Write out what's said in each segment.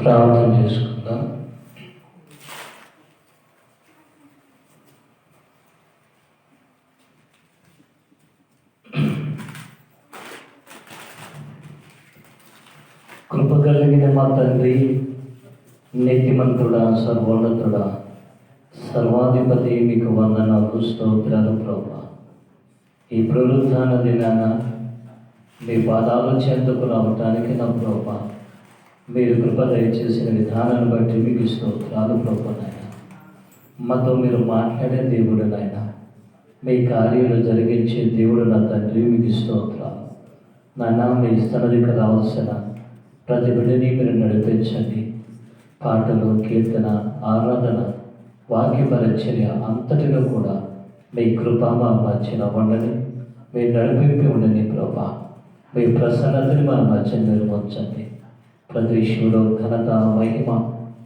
ప్రార్థన చేసుకుందాం. కృప కలిగిన మా తండ్రి, నీతిమంతుడా, సర్వోన్నతుడా, సర్వాధిపతి, మీకు వందనాలు, స్తోత్రాలు ప్రభువా. ఈ పునరుత్థాన దినాన మీ పాదాల చెంతకు రావటానికి నా ప్రభువా మీరు కృప దయచేసిన విధానాన్ని బట్టి మీకు స్తోత్రాలు ప్రభువా. నాయన మాతో మీరు మాట్లాడే దేవుడు నాయన, మీ కార్యాలు జరిగించే దేవుడు నా తండ్రి, మీకు స్తోత్రాలు నాయన. మీ సన్నిధికి రావాల్సిన ప్రతి బిడ్డని మీరు నడిపించండి. పాటలు, కీర్తన, ఆరాధన, వాక్య పరిచర్య అంతటిలో కూడా మీ కృప మా మధ్యన ఉండని, మీరు నడిపింపి ఉండని ప్రభా. మీ ప్రసన్నతని మా మధ్య మీరు ఉంచండి. ప్రతి విషయంలో ఘనత, మహిమ,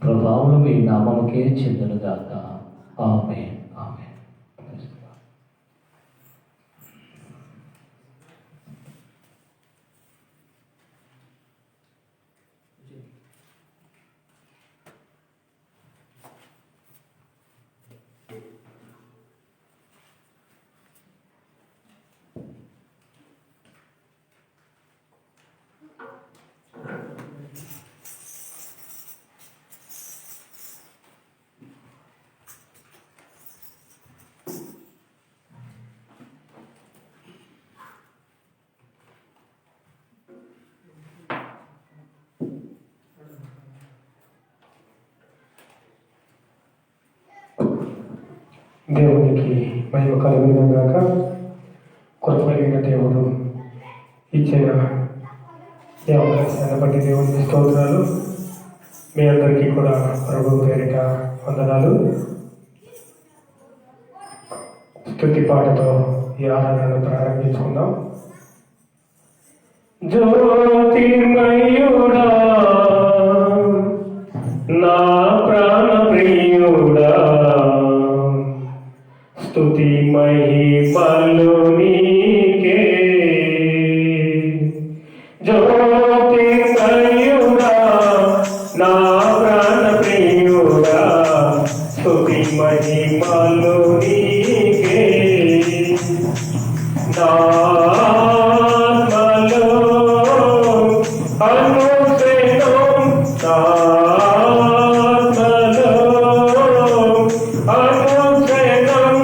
ప్రభావం మీ నామముకే చెందునుగాక. ఆమేన్. ఆమేన్. దేవునికి మహిమ కలుగును గాక. కృపగలిగిన దేవుడు ఇచ్చిన ఈ అవకాశాన్ని బట్టి దేవునికి స్తోత్రాలు. మీ అందరికీ కూడా ప్రభు పేరిట వందనాలు. స్తుతి పాటతో ఈ ఆరాధనను ప్రారంభించుకుందాం. జ్యోతిర్మయుడా, నా ప్రాణ ప్రియుడా, స్తుతి మహిమలు నీకే. జ్యోతిర్మయుడా, నా ప్రాణ ప్రియుడా, స్తుతి మహిమలు నీకే. నా ఆత్మలో అనుక్షణం, నా ఆత్మలో అనుక్షణం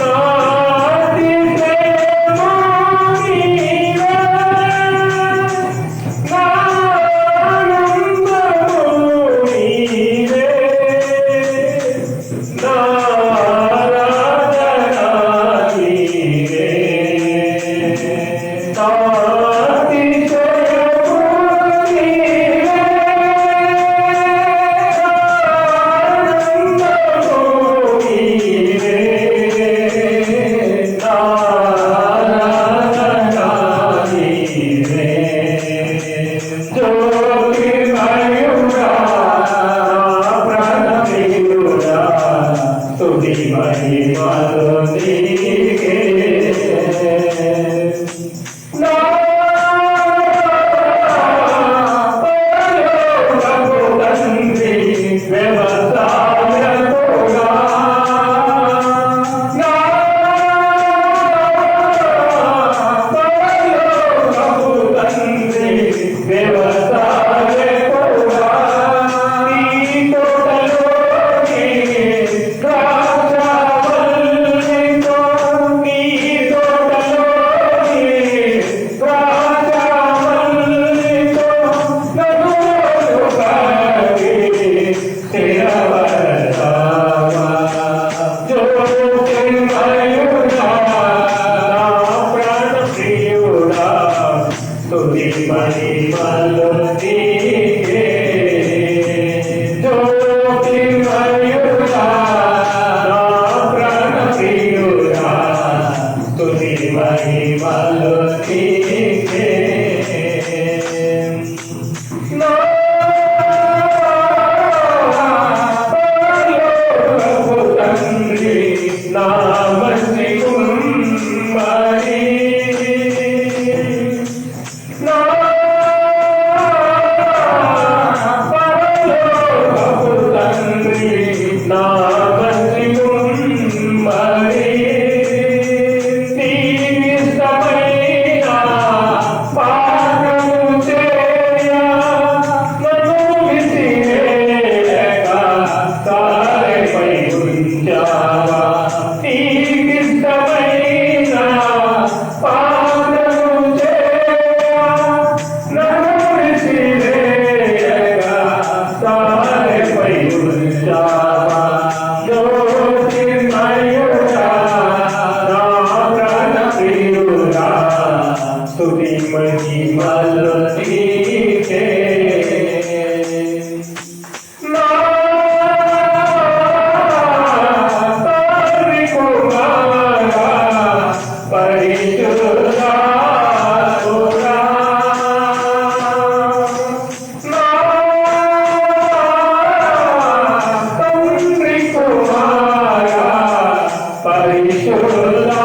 నాటి ప్రేమ నీవే, నా ఆనందము నీవే, నా ఆరాధన నీవే, నా అతిశయము నీవే, నా ఆనందము నీవే, నా ఆరాధన నీవే. జ్యోతిర్మయుడా, ప్రాణ ప్రియుడా, స్తుతి మహిమలు నీకే. నా పరలోకపు తండ్రి వ్యవసాయకుడా, నా పరలోకపు తండ్రి వ్యవసాయకుడా, నీ తోటలోని ద్రాక్షవల్లితో, నీ తోటలోని ద్రాక్షవల్లితో నన్ను కట్టి స్థిరపరచావా. జ్యోతిర్మయుడా, నా ప్రాణ ప్రియుడా, స్తుతి మహిమలు నీకే. జ్యోతిర్మయుడా, నా ప్రాణ ప్రియుడా, స్తుతి మహిమలు నీకే. నా పరలోకపు తండ్రి, నా మంచి కుమ్మరి, నా పరలోకపు మహిమలు నీకే నా తండ్రి కుమారా పరిశుద్ధాత్ముడా నా తండ్రి కుమారా పరిశుద్ధాత్ముడా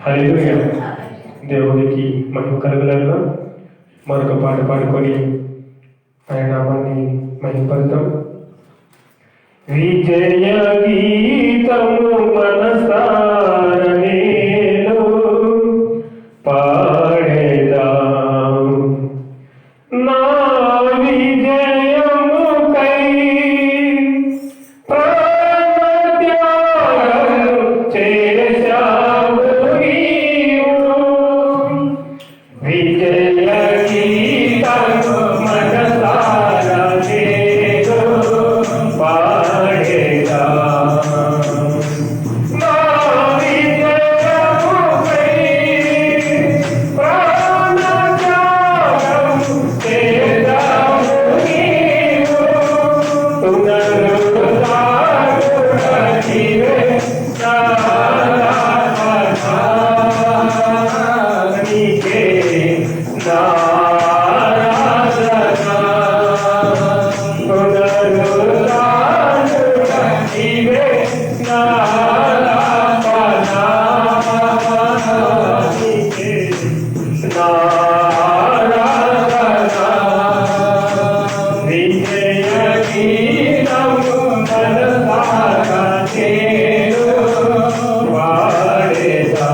హల్లెలూయా. దేవునికి మహిమ కలుగునగా మరొక పాట పాడుకొని ఆయన నామాన్ని మహిమపడతాం. విజయ గీతము మనసార నేను పాడేదా నా విజయముకై ప్రాణత్యాగము చేశావు నీవు. విజయ గీతము మనసార నేను పాడేదా నా విజయముకై ప్రాణత్యాగము చేశావు నీవు. పునరుద్ధారుడనివే నీకే నారాధన. పునరుద్ధారుడనివే నారాధన. నీకే నారాధన. విజయ గీతము మనసార నేను పాడేదా.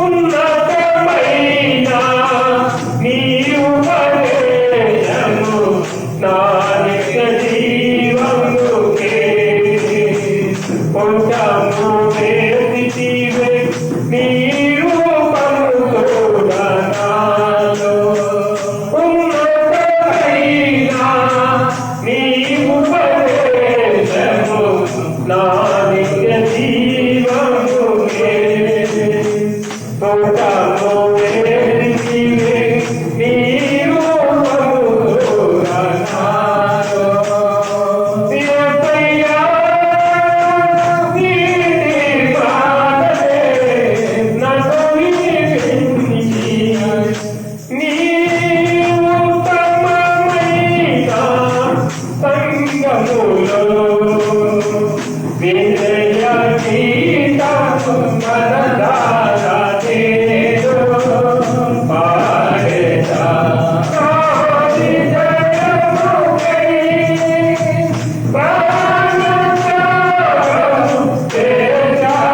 ఉన్నతమైన నీ ఉపదేశము నా నిత్య జీవముకే. కొంచెము వేసితివే నీ రూపము నాలో. ఉన్నతమైన నీ ఉపదేశము నా నిత్య జీవముకే. కొంచెము వేసితివే నీ రూపము నాలో. యేసయ్యా నీ పాదమే నన్ను విడిపించి నీ ఉత్తమమైన సంగములో విజయ గీతము మనసార నేను పాడేదా. నా విజయముకై ప్రాణత్యాగము చేశావు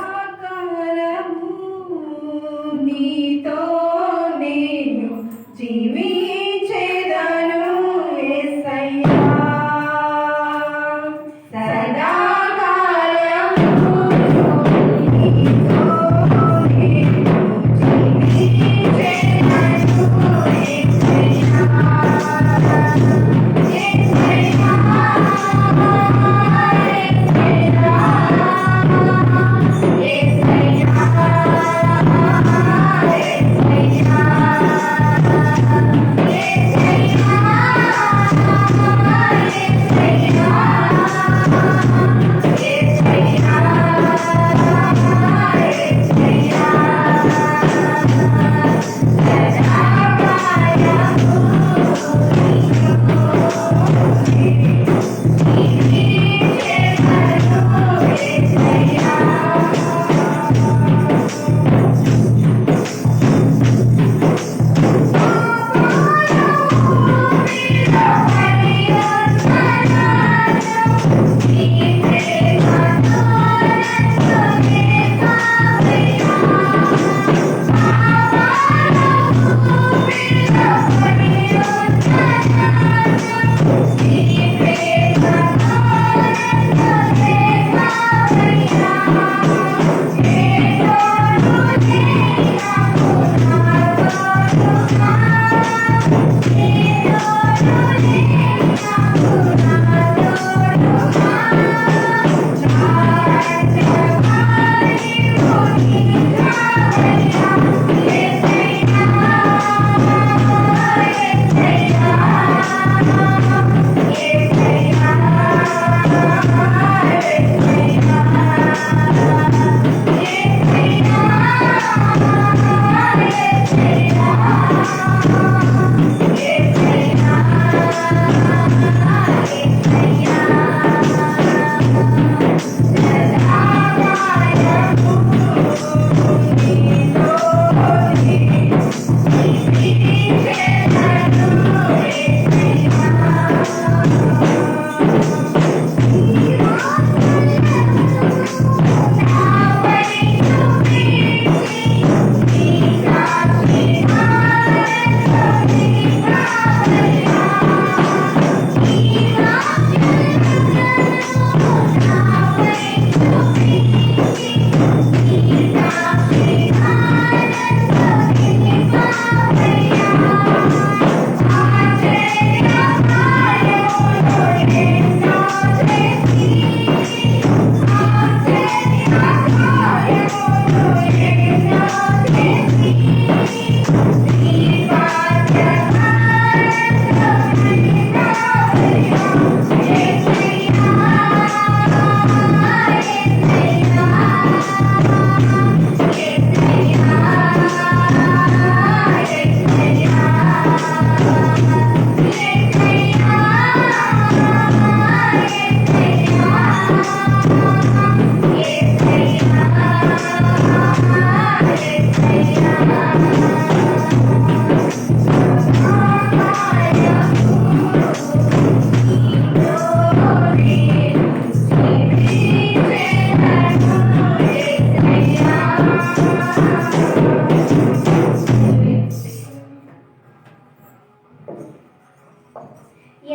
సదాకాలము నీతో నేను జీవించేదను యేసయ్యా. సదాకాలము నీతో నేను జీవించేదను యేసయ్యా.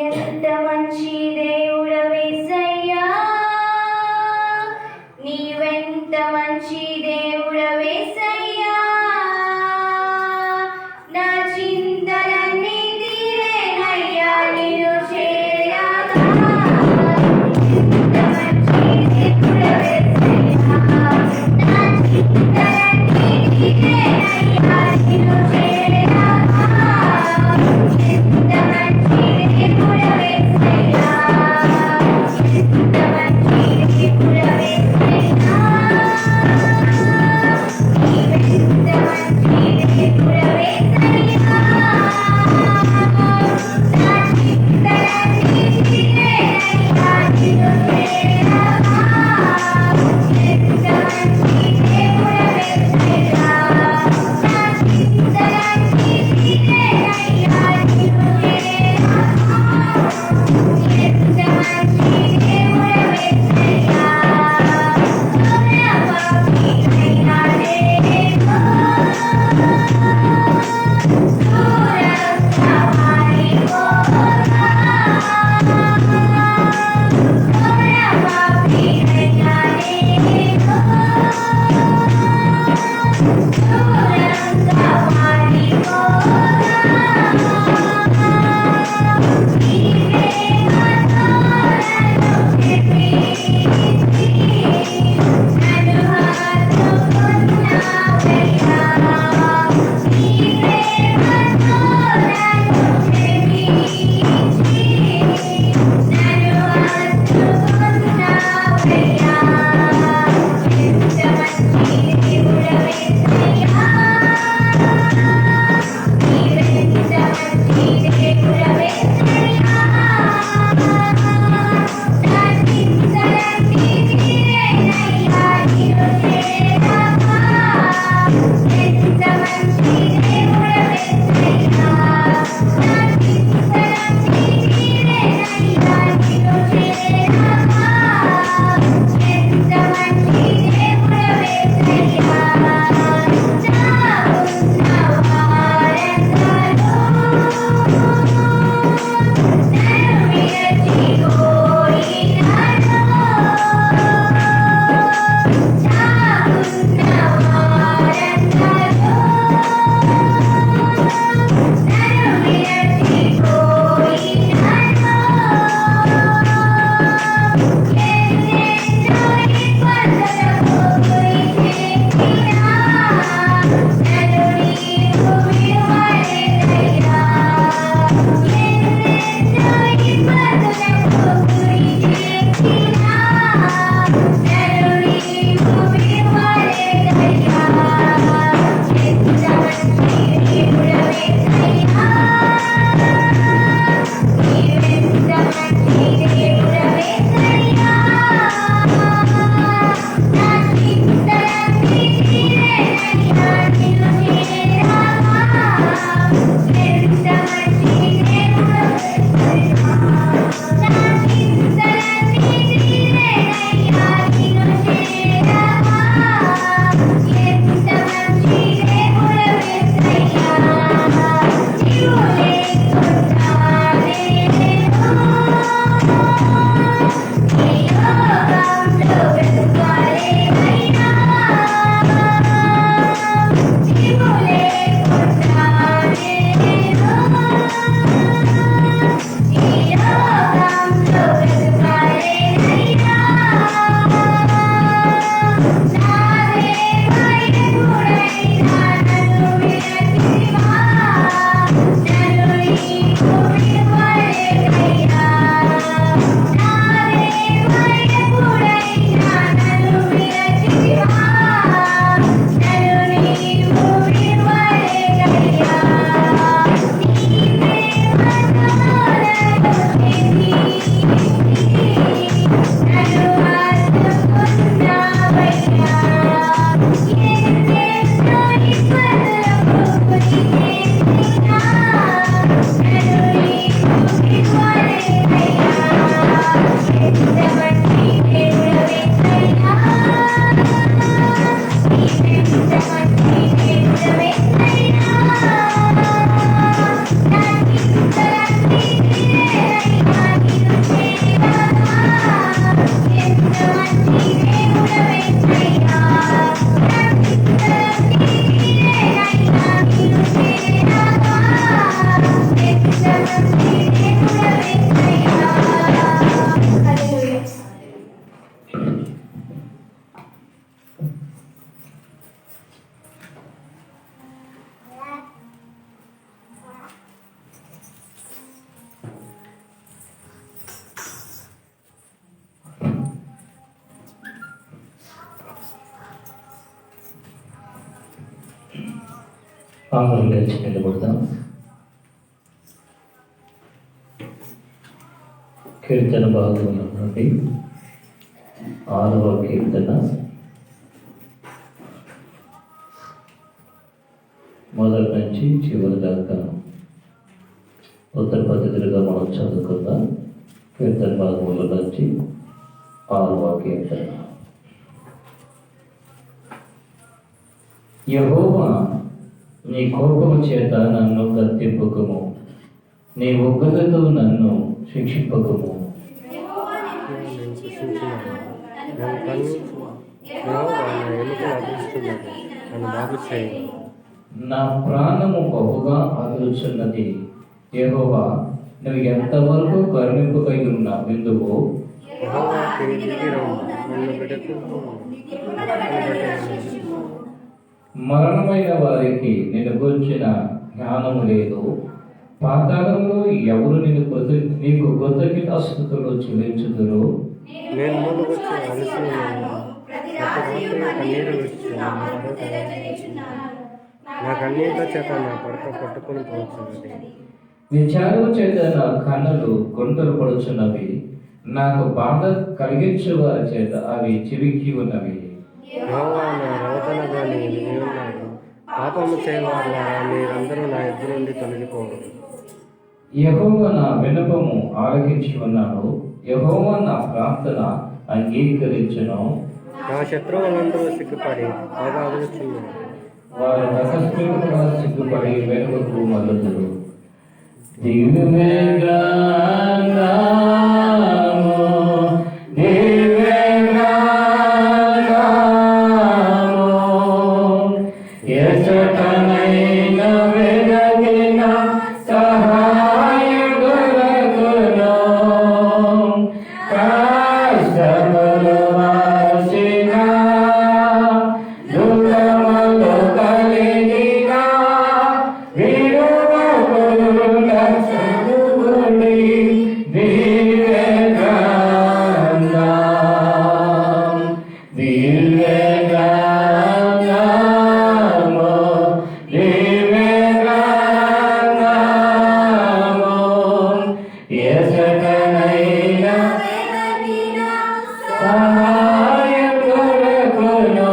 ఎంత మంచి దేవుడవేసయ్యా, నీవెంత మంచి దేవుడవేసయ్యా, నా చింతలన్నీ తీరేనయ్యా నిన్ను చేరగా. ఎంత మంచి దేవుడవేసయ్యా, నా చింతలన్నీ తీరేనయ్యా నిన్ను చేరగా. ఎంత మంచి దేవుడవేసయ్యా, ఎంత మంచి దేవుడవేసయ్యా, నీవెంత మంచి దేవుడవేసయ్యా, నా చింతలన్నీ తీరేనయ్యా నిన్ను చేరగా. ఎంత మంచి దేవుడవేసయ్యా, నా చింతలన్నీ తీరేనయ్యా నిన్ను చేరగా. ఆమెను లేచి నిలబడదాం. కీర్తన భాగంలో నుండి 6వ కీర్తన మొదటి నుంచి చివరి దాకా ఉత్తర పద్ధతులుగా మనం చదువుకుందాం. కీర్తన భాగంలో నుంచి 6వ కీర్తన. యెహోవా, నీ కోపము చేత నన్ను గద్దింపకుము, నీ ఉగ్రతతో నన్ను శిక్షింపకుము. నా ప్రాణము బహుగా ఆదరుచున్నది. యెహోవా, నువ్వు ఎంతవరకు కరుణింపకై ఉన్న బిందువు. మరణమైన వారికి నిన్ను గురించిన జ్ఞానము లేదు. పాతాళంలో ఎవరు నీకు కృతజ్ఞతాస్తుతులు చెల్లించుదురు. విచారము చేత నా కన్నులు గుంటలు పడుచున్నవి. నాకు బాధ కలిగించే వారి చేత అవి చివికి ఉన్నవి. పాపము చేయవారు మీరందరూ నా ఎదురు నుండి తొలగిపోరు. యెహోవా నా విన్నపము ఆలకించి ఉన్నాను. యెహోవా నా ప్రార్థన అంగీకరించును. నా శత్రువులందరూ సిగ్గుపడి ఆగాగుచున్నారు. వారి రహస్యము కూడా సిగ్గుపడి వెనుకకు మళ్ళుదురు. దివ్యగానము, ఎచటనైన వెలగిన సహాయం దొరకును. కష్టములు వచ్చిన, దుఃఖములు కలిగిన, విడువకున్న చదువుని దివ్యగ్రంథం. దివ్యగ్రంథము, దివ్యగ్రంథము, ఎచటనైన సహాయం దొరకును.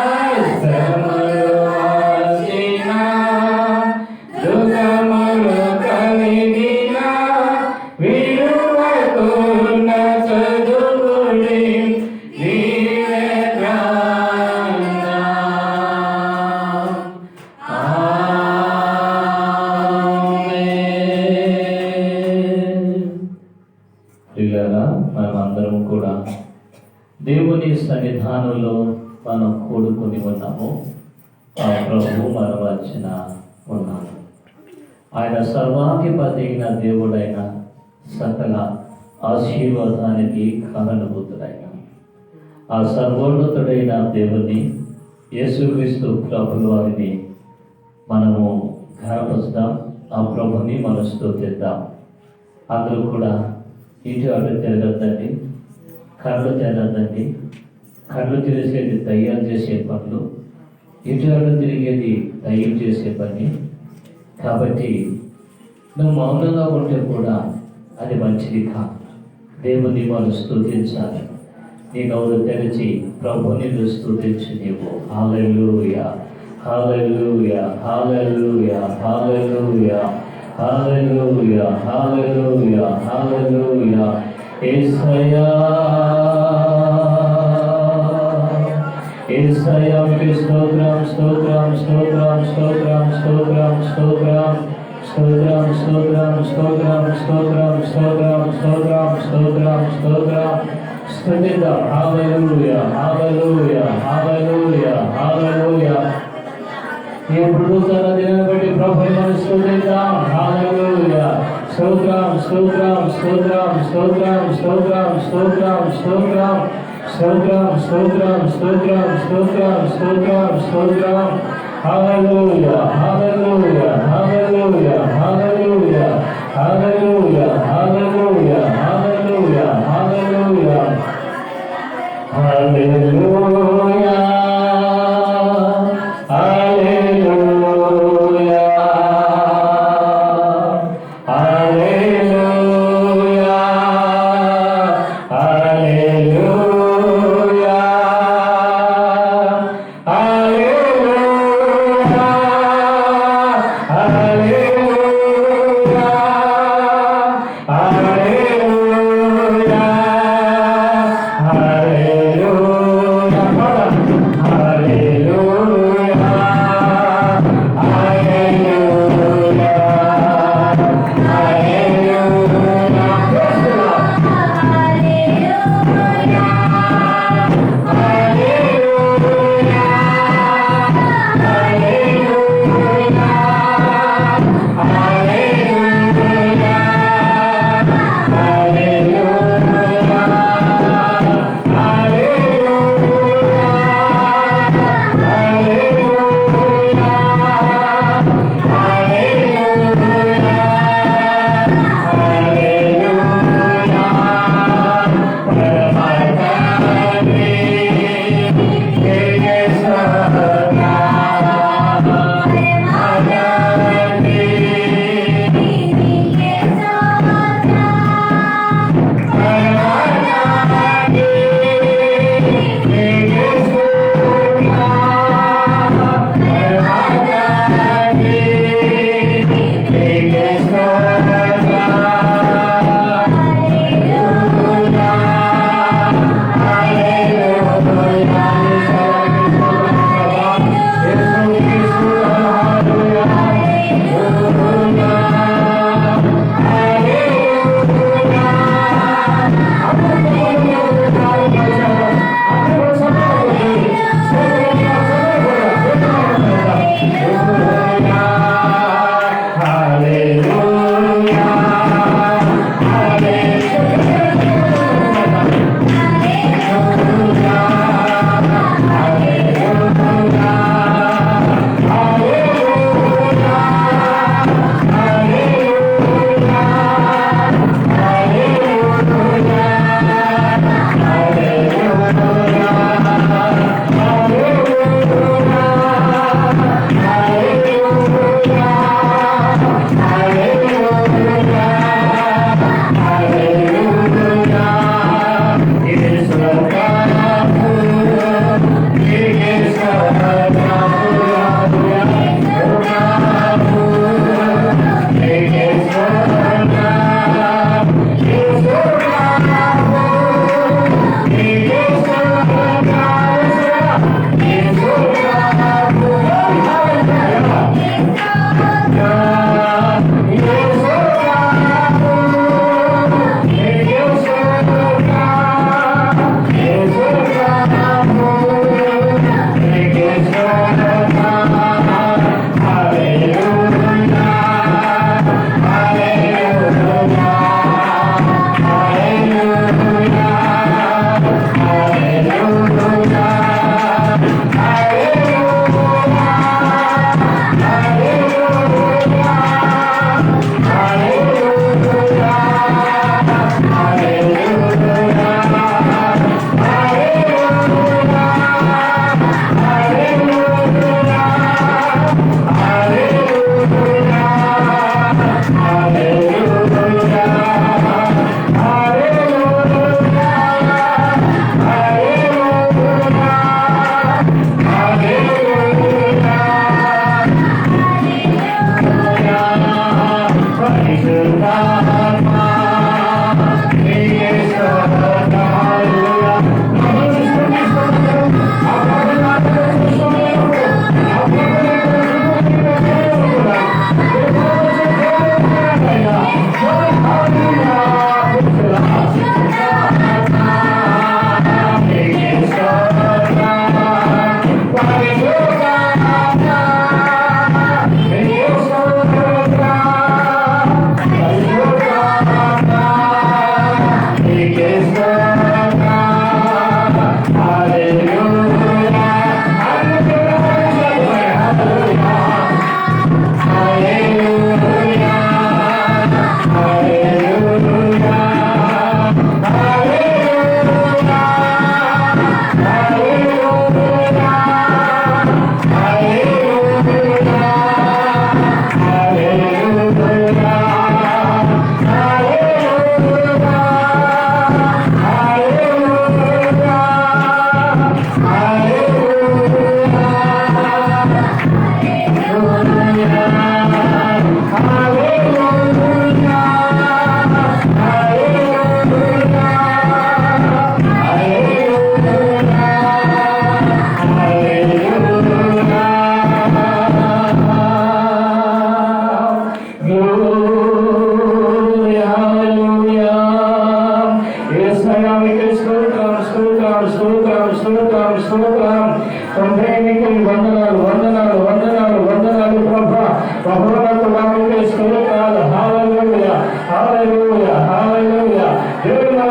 కష్టములు వచ్చిన, దుఃఖములు కలిగిన, విడువకున్న చదువుని దివ్యగ్రంథం. ఆమేన్. ప్రియులారా, మనమందరం కూడా దేవుని సన్నిధానంలో మనం కూడుకొని ఉన్నాము. ఆ ప్రభు మన మధ్యన ఉన్నాము. ఆయన సర్వాధిపతి అయిన దేవుడైన సకల ఆశీర్వాదానికి కారణభూతుడైన ఆ సర్వోన్నతుడైన దేవుని యేసుక్రీస్తు ప్రభుల వారిని మనము ఘనపరుస్తాం. ఆ ప్రభుని మనం స్తుతిద్దాం. అందరూ కూడా ఇటు అటు తిరగద్దండి, కళ్ళు తెరద్దండి. కళ్ళు తెరిసేది దయ్యం చేసే పనులు, ఇటు అటు తిరిగేది దయ్యం చేసే పని. కాబట్టి నువ్వు మౌనంగా ఉంటే కూడా అది మంచిది కాదు. దేవుని మనం స్తుతించాలి. నీ నోరు తెరిచి ప్రభుని స్తుతించి నీవు హల్లెలూయా, hallelujah, hallelujah, hallelujah, hallelujah hallelujah హల్లెలూయా యేసయ్యా యేసయ్యా మీకు స్తోత్రం స్తోత్రం స్తోత్రం స్తోత్రం స్తోత్రం స్తోత్రం స్తోత్రం స్తోత్రం స్తోత్రం స్తోత్రం స్తోత్రం స్తోత్రం స్తోత్రం స్తోత్రం స్తుతిద్దాం హల్లెలూయా హల్లెలూయా హల్లెలూయా హల్లెలూయా ఈ పునరుద్ధరణ దినాన్ని బట్టి ప్రభువును స్తుతిద్దాం హల్లెలూయా స్తోత్రం స్తోత్రం స్తోత్రం స్తోత్రం స్తోత్రం స్తోత్రం స్తోత్రం స్తోత్రం స్తోత్రం స్తోత్రం స్తోత్రం స్తోత్రం స్తోత్రం హల్లెలూయా hallelujah hallelujah hallelujah hallelujah hallelujah hallelujah hallelujah హల్లెలూయా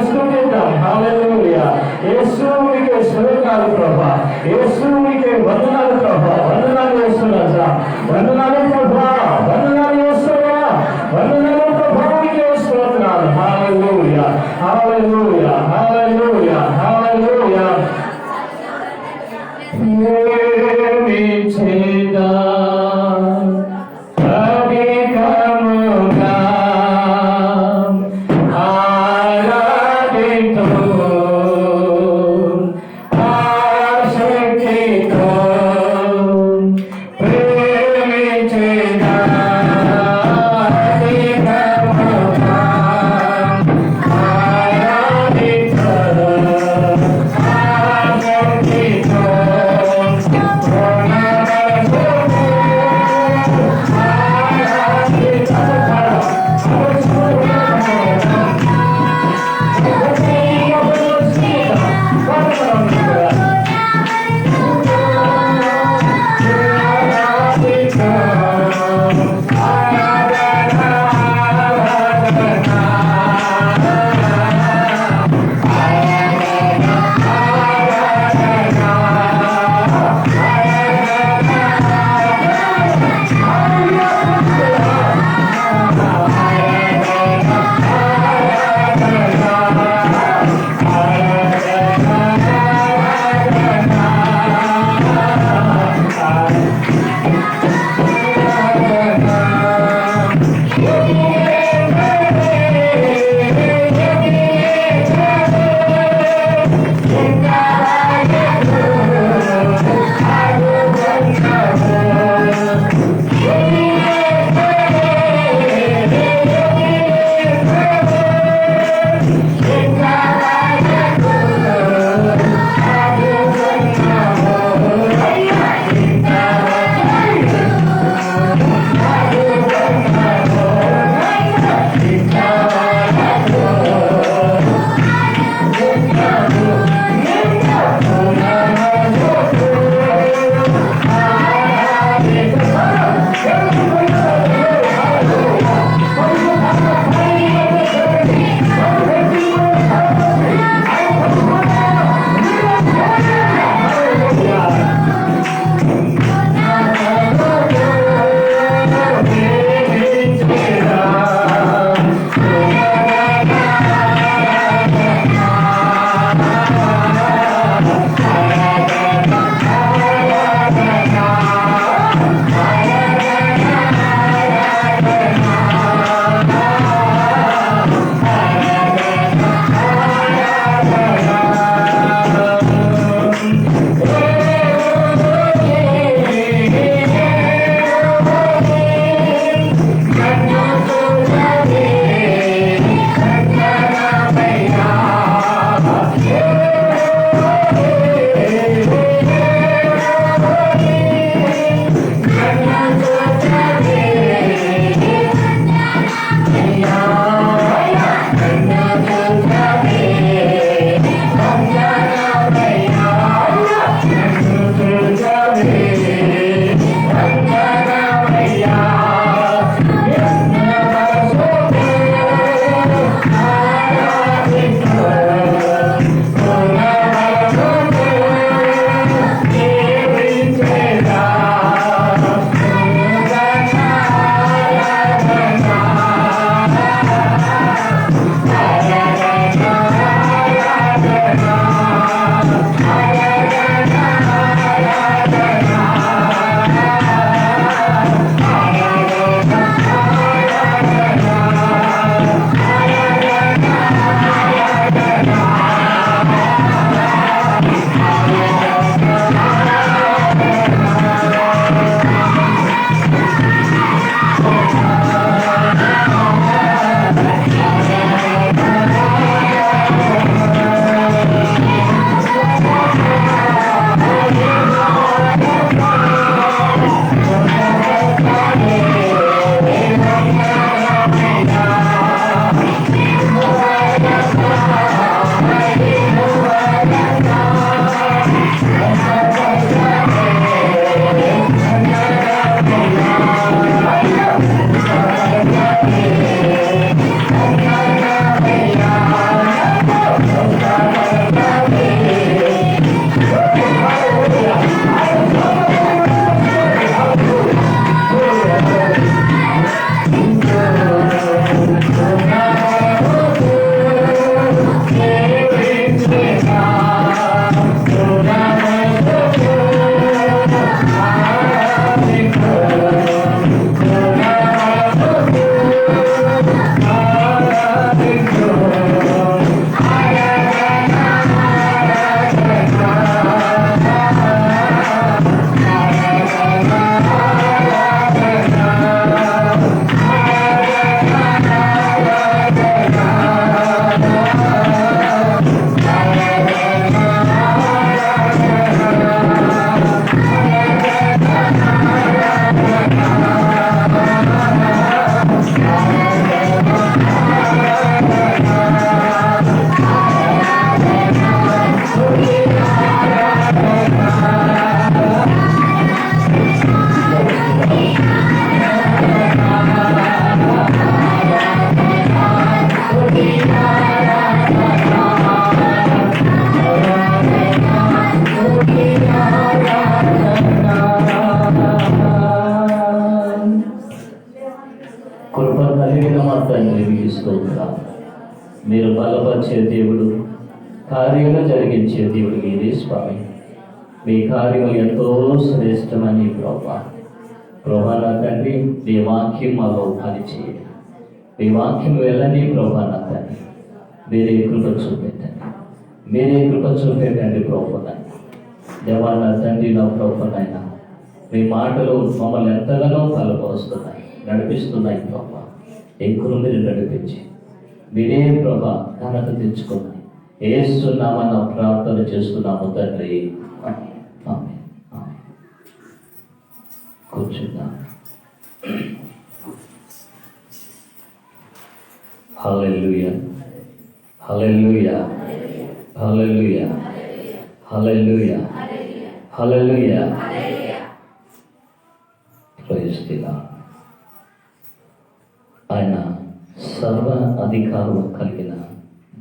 స్తుతిద్దాం. హల్లెలూయా. యేసునికే స్తోత్రాలు ప్రభా, యేసునికే వందనాలు ప్రభా, వందనాలు యేసురాజా, వందనాలు ప్రభా, వందనాలు యేసయ్యా, వందనాలు ప్రభావికే స్తోత్రాలు. హల్లెలూయా, హల్లెలూయా, హల్లెలూయా, హల్లెలూయా. ప్రేమించేదా అధికముగా ఆరాధితో ఆసక్తితో ప్రేమించేదా అధికముగా ఆరాధితో మీరు బలపరిచే దేవుడు, కార్యాలు జరిగించే దేవుడు మీరే స్వామి. మీ కార్యములు ఎంతో శ్రేష్టమని ప్రభా. ప్రభా నా తండ్రి, మీ వాక్యం మాలో పనిచేయండి. మీ వాక్యం వెళ్ళని ప్రభా నా తండ్రి, మీరే కృప చూపెట్టండి. మీరే కృప చూపెట్టండి ప్రభా. దేవా నా తండ్రి, నా ప్రభానైనా మీ మాటలు మమ్మల్ని ఎంతగానో బలపరుస్తున్నాయి, నడిపిస్తున్నాయి ప్రభా. ఎక్కువ మీరు నడిపించి మీరే ప్రభా ఘనత తెచ్చుకున్నాయి. ఏస్తున్నామన్న ప్రార్థన చేస్తున్నాము తండ్రి. ఆమేన్. ఆమేన్. కూర్చున్నాం. Hallelujah, hallelujah, hallelujah, hallelujah, hallelujah. Praise the lord. ఆయన సర్వ అధికారం కలిగిన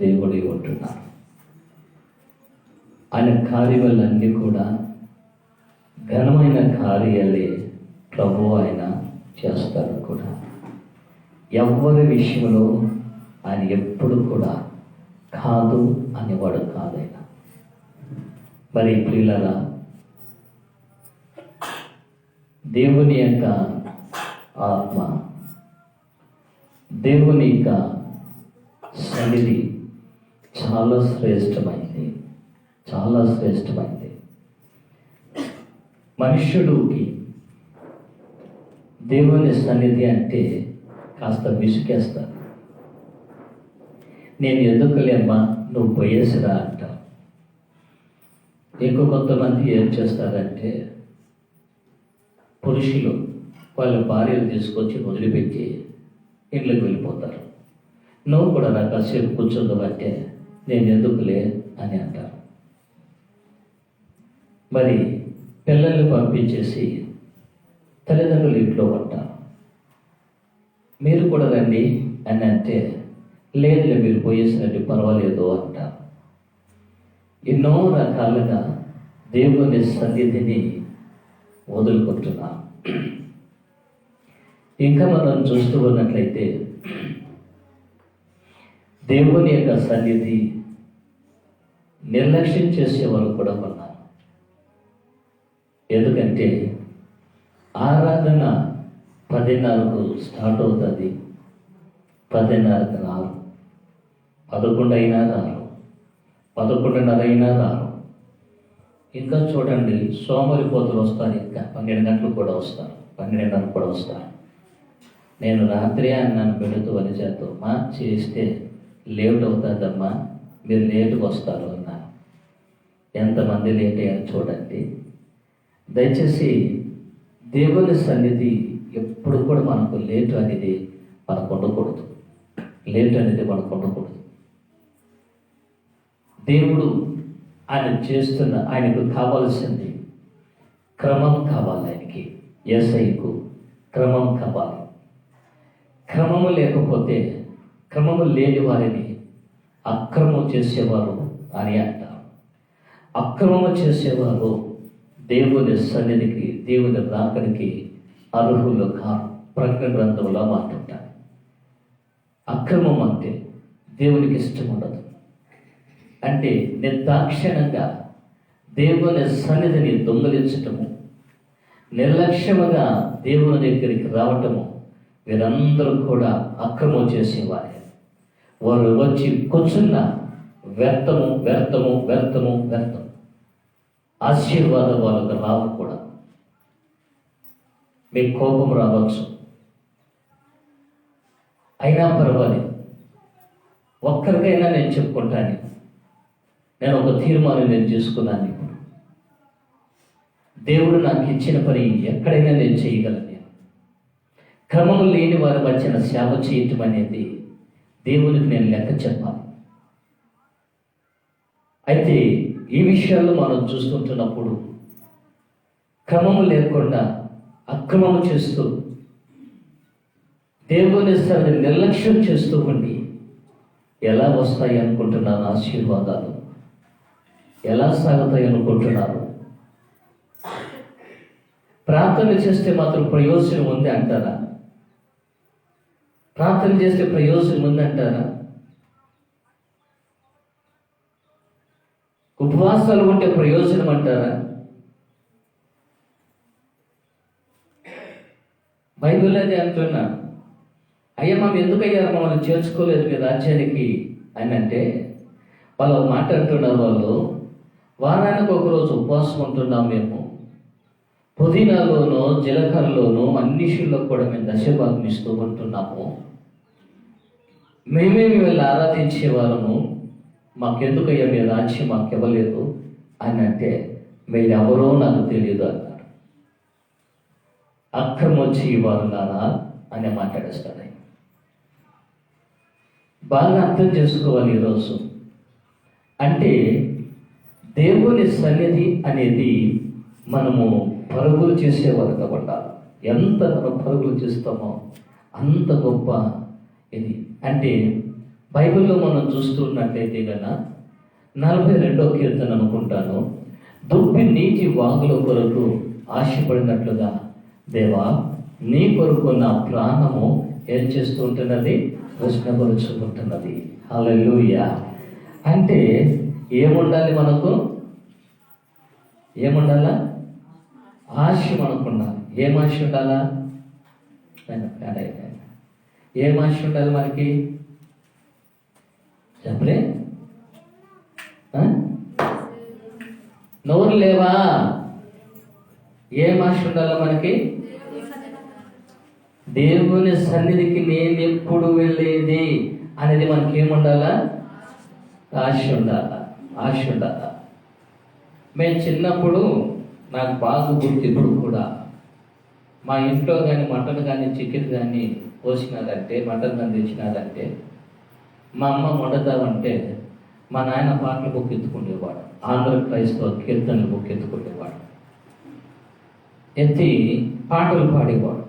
దేవుడి ఉంటున్నారు. ఆయన కార్యాలన్నీ కూడా ఘనమైన కార్యాలే ప్రభు ఆయన చేస్తారు కూడా. ఎవరి విషయంలో ఆయన ఎప్పుడు కూడా కాదు అనేవాడు కాదైన. మరి ప్రియులారా, దేవుని యొక్క ఆత్మ, దేవుని యొక్క సన్నిధి చాలా శ్రేష్టమైంది, చాలా శ్రేష్టమైంది. మనుష్యుడికి దేవుని సన్నిధి అంటే కాస్త విసుకేస్తారు. నేను ఎందుకులేమ్మా, నువ్వు పోయేసిరా అంటారు. ఇంకో కొంతమంది ఏం చేస్తారంటే, పురుషులు వాళ్ళ భార్యలు తీసుకొచ్చి వదిలిపెట్టి ఇంట్లోకి వెళ్ళిపోతారు. నువ్వు కూడా నాకు కాసేపు కూర్చుందామంటే నేను ఎందుకులే అని అంటారు. మరి పిల్లల్ని పంపించేసి తల్లిదండ్రులు ఇంట్లో ఉంటారు. మీరు కూడా రండి అని అంటే, లేదులే మీరు పోయేసినట్టు పర్వాలేదు అంటారు. ఎన్నో రకాలుగా దేవుని సన్నిధిని వదులుకుంటున్నాం. ఇంకా మనం చూస్తూ ఉన్నట్లయితే దేవుని యొక్క సన్నిధి నిర్లక్ష్యం చేసేవారు కూడా ఉన్నారు. ఎందుకంటే ఆరాధన 10:30 స్టార్ట్ అవుతుంది, 10:30 రారు, 11 అయినా రారు, 11:30 అయినా రారు. ఇంకా చూడండి, సోమరిపోతులు వస్తారు, ఇంకా 12 గంటలు కూడా వస్తారు, 12:30 కూడా వస్తారు. నేను రాత్రి అన్నాను పెడుతూ అని చేద్దాం మా చేస్తే లేట్ అవుతుందమ్మా, మీరు లేటుగా వస్తారు అన్నాను. ఎంతమంది లేట్ అయ్యారు చూడండి. దయచేసి దేవుని సన్నిధి ఎప్పుడు కూడా మనకు లేటు అనేది మనకు ఉండకూడదు, లేట్ అనేది మనకు ఉండకూడదు. దేవుడు ఆయన చేస్తున్న, ఆయనకు కావాల్సింది క్రమం కావాలి. ఆయనకి యేసయ్యకు క్రమం కావాలి. క్రమము లేకపోతే, క్రమము లేని వారిని అక్రమం చేసేవారు అని అంటారు. అక్రమము చేసేవారు దేవుని సన్నిధికి, దేవుని రాకడికి అర్హులు కాదు. ప్రకటన గ్రంథంలో మాట్లాడతారు. అక్రమం అంటే దేవునికి ఇష్టం ఉండదు. అంటే నిర్దాక్షిణ్యంగా దేవుని సన్నిధిని దొంగలించటము, నిర్లక్ష్యముగా దేవుని దగ్గరికి రావటము, వీరందరూ కూడా అక్రమం చేసేవారే. వారు వచ్చి కూర్చున్న వ్యర్థము వ్యర్థము వ్యర్థము వ్యర్థం. ఆశీర్వాదం వాళ్ళకు రావు కూడా. మీకు కోపం రావచ్చు, అయినా పర్వాలేదు, ఒక్కరికైనా నేను చెప్పుకుంటాను, నేను ఒక తీర్మానం నేను చేసుకున్నాను. ఇప్పుడు దేవుడు నాకు ఇచ్చిన పని ఎక్కడైనా నేను చేయగలను. క్రమం లేని వారి మధ్యన సేవ చేయటం అనేది దేవునికి నేను లెక్క చెప్పాలి. అయితే ఈ విషయాల్లో మనం చూస్తుంటున్నప్పుడు క్రమము లేకుండా అక్రమము చేస్తూ దేవుని సన్నిధిని నిర్లక్ష్యం చేస్తూ ఉండి ఎలా వస్తాయి అనుకుంటున్నాను ఆశీర్వాదాలు? ఎలా సాగుతాయి అనుకుంటున్నారు? ప్రార్థన చేస్తే మాత్రం ప్రయోజనం ఉంది అంటారా? ప్రార్థన చేస్తే ప్రయోజనం ఉంది అంటారా? ఉపవాసాలు ఉంటే ప్రయోజనం అంటారా? బైబిల్ అది అంటున్నా. అయ్యా మేము ఎందుకయ్యా మమ్మల్ని చేర్చుకోలేదు మీ రాజ్యానికి అని అంటే వాళ్ళు ఒక మాట అంటున్నారు. వాళ్ళు వారానికి ఒకరోజు ఉపవాసం ఉంటున్నాం మేము, పుదీనాలోనూ జీలకర్రలోనూ అన్నిషుల్లో కూడా మేము దశభాగం ఇస్తూ ఉంటున్నాము, మేమేమి వెళ్ళి ఆరాధించేవారము, మాకెందుకయ్యా మీ రాజ్యం మాకు ఇవ్వలేదు అని అంటే మీరు ఎవరో నాకు తెలియదు అన్నారు. అక్రమం చేయవారులారా అని మాట్లాడేస్తాడు. బాగా అర్థం చేసుకోవాలి ఈరోజు. అంటే దేవుని సన్నిధి అనేది మనము పరుగులు చేసేవారు కాబట్టి ఎంత మనం పరుగులు చేస్తామో అంత గొప్ప ఇది. అంటే బైబిల్లో మనం చూస్తున్నట్లయితే కన్నా 42వ కీర్తన అనుకుంటాను, దుప్పి నీటి వాగుల కొరకు ఆశపడినట్లుగా దేవా నీ కొరకు నా ప్రాణము ఏం చేస్తూ ఉంటున్నది, ప్రశ్నపరుచుకుంటున్నది. హల్లెలూయా. అంటే ఏముండాలి మనకు? ఏముండాలా? ఆశ మనకున్నాలి. ఏం ఆశ ఉండాలా? ఏం ఆశ ఉండాలి మనకి? చెప్పలే? నోరు లేవా? ఏం ఆశ ఉండాలా మనకి? దేవుని సన్నిధికి నేను ఎప్పుడు వెళ్ళేది అనేది మనకి ఏముండాలా? ఆశ ఉండాలా? ఆశ ఉండాలా? మేము చిన్నప్పుడు నాకు బాగా గుర్తు, ఇప్పుడు కూడా మా ఇంట్లో కానీ మటన్ కానీ చికెన్ కానీ పోసినారంటే, మటన్ కానీ తెచ్చినారంటే మా అమ్మ వండుతామంటే మా నాయన పాటలు బుక్ ఎత్తుకుండేవాడు, ఆంధ్ర క్రైస్తవ కీర్తనలు బుక్ ఎత్తుకుండేవాడు, ఎత్తి పాటలు పాడేవాడు.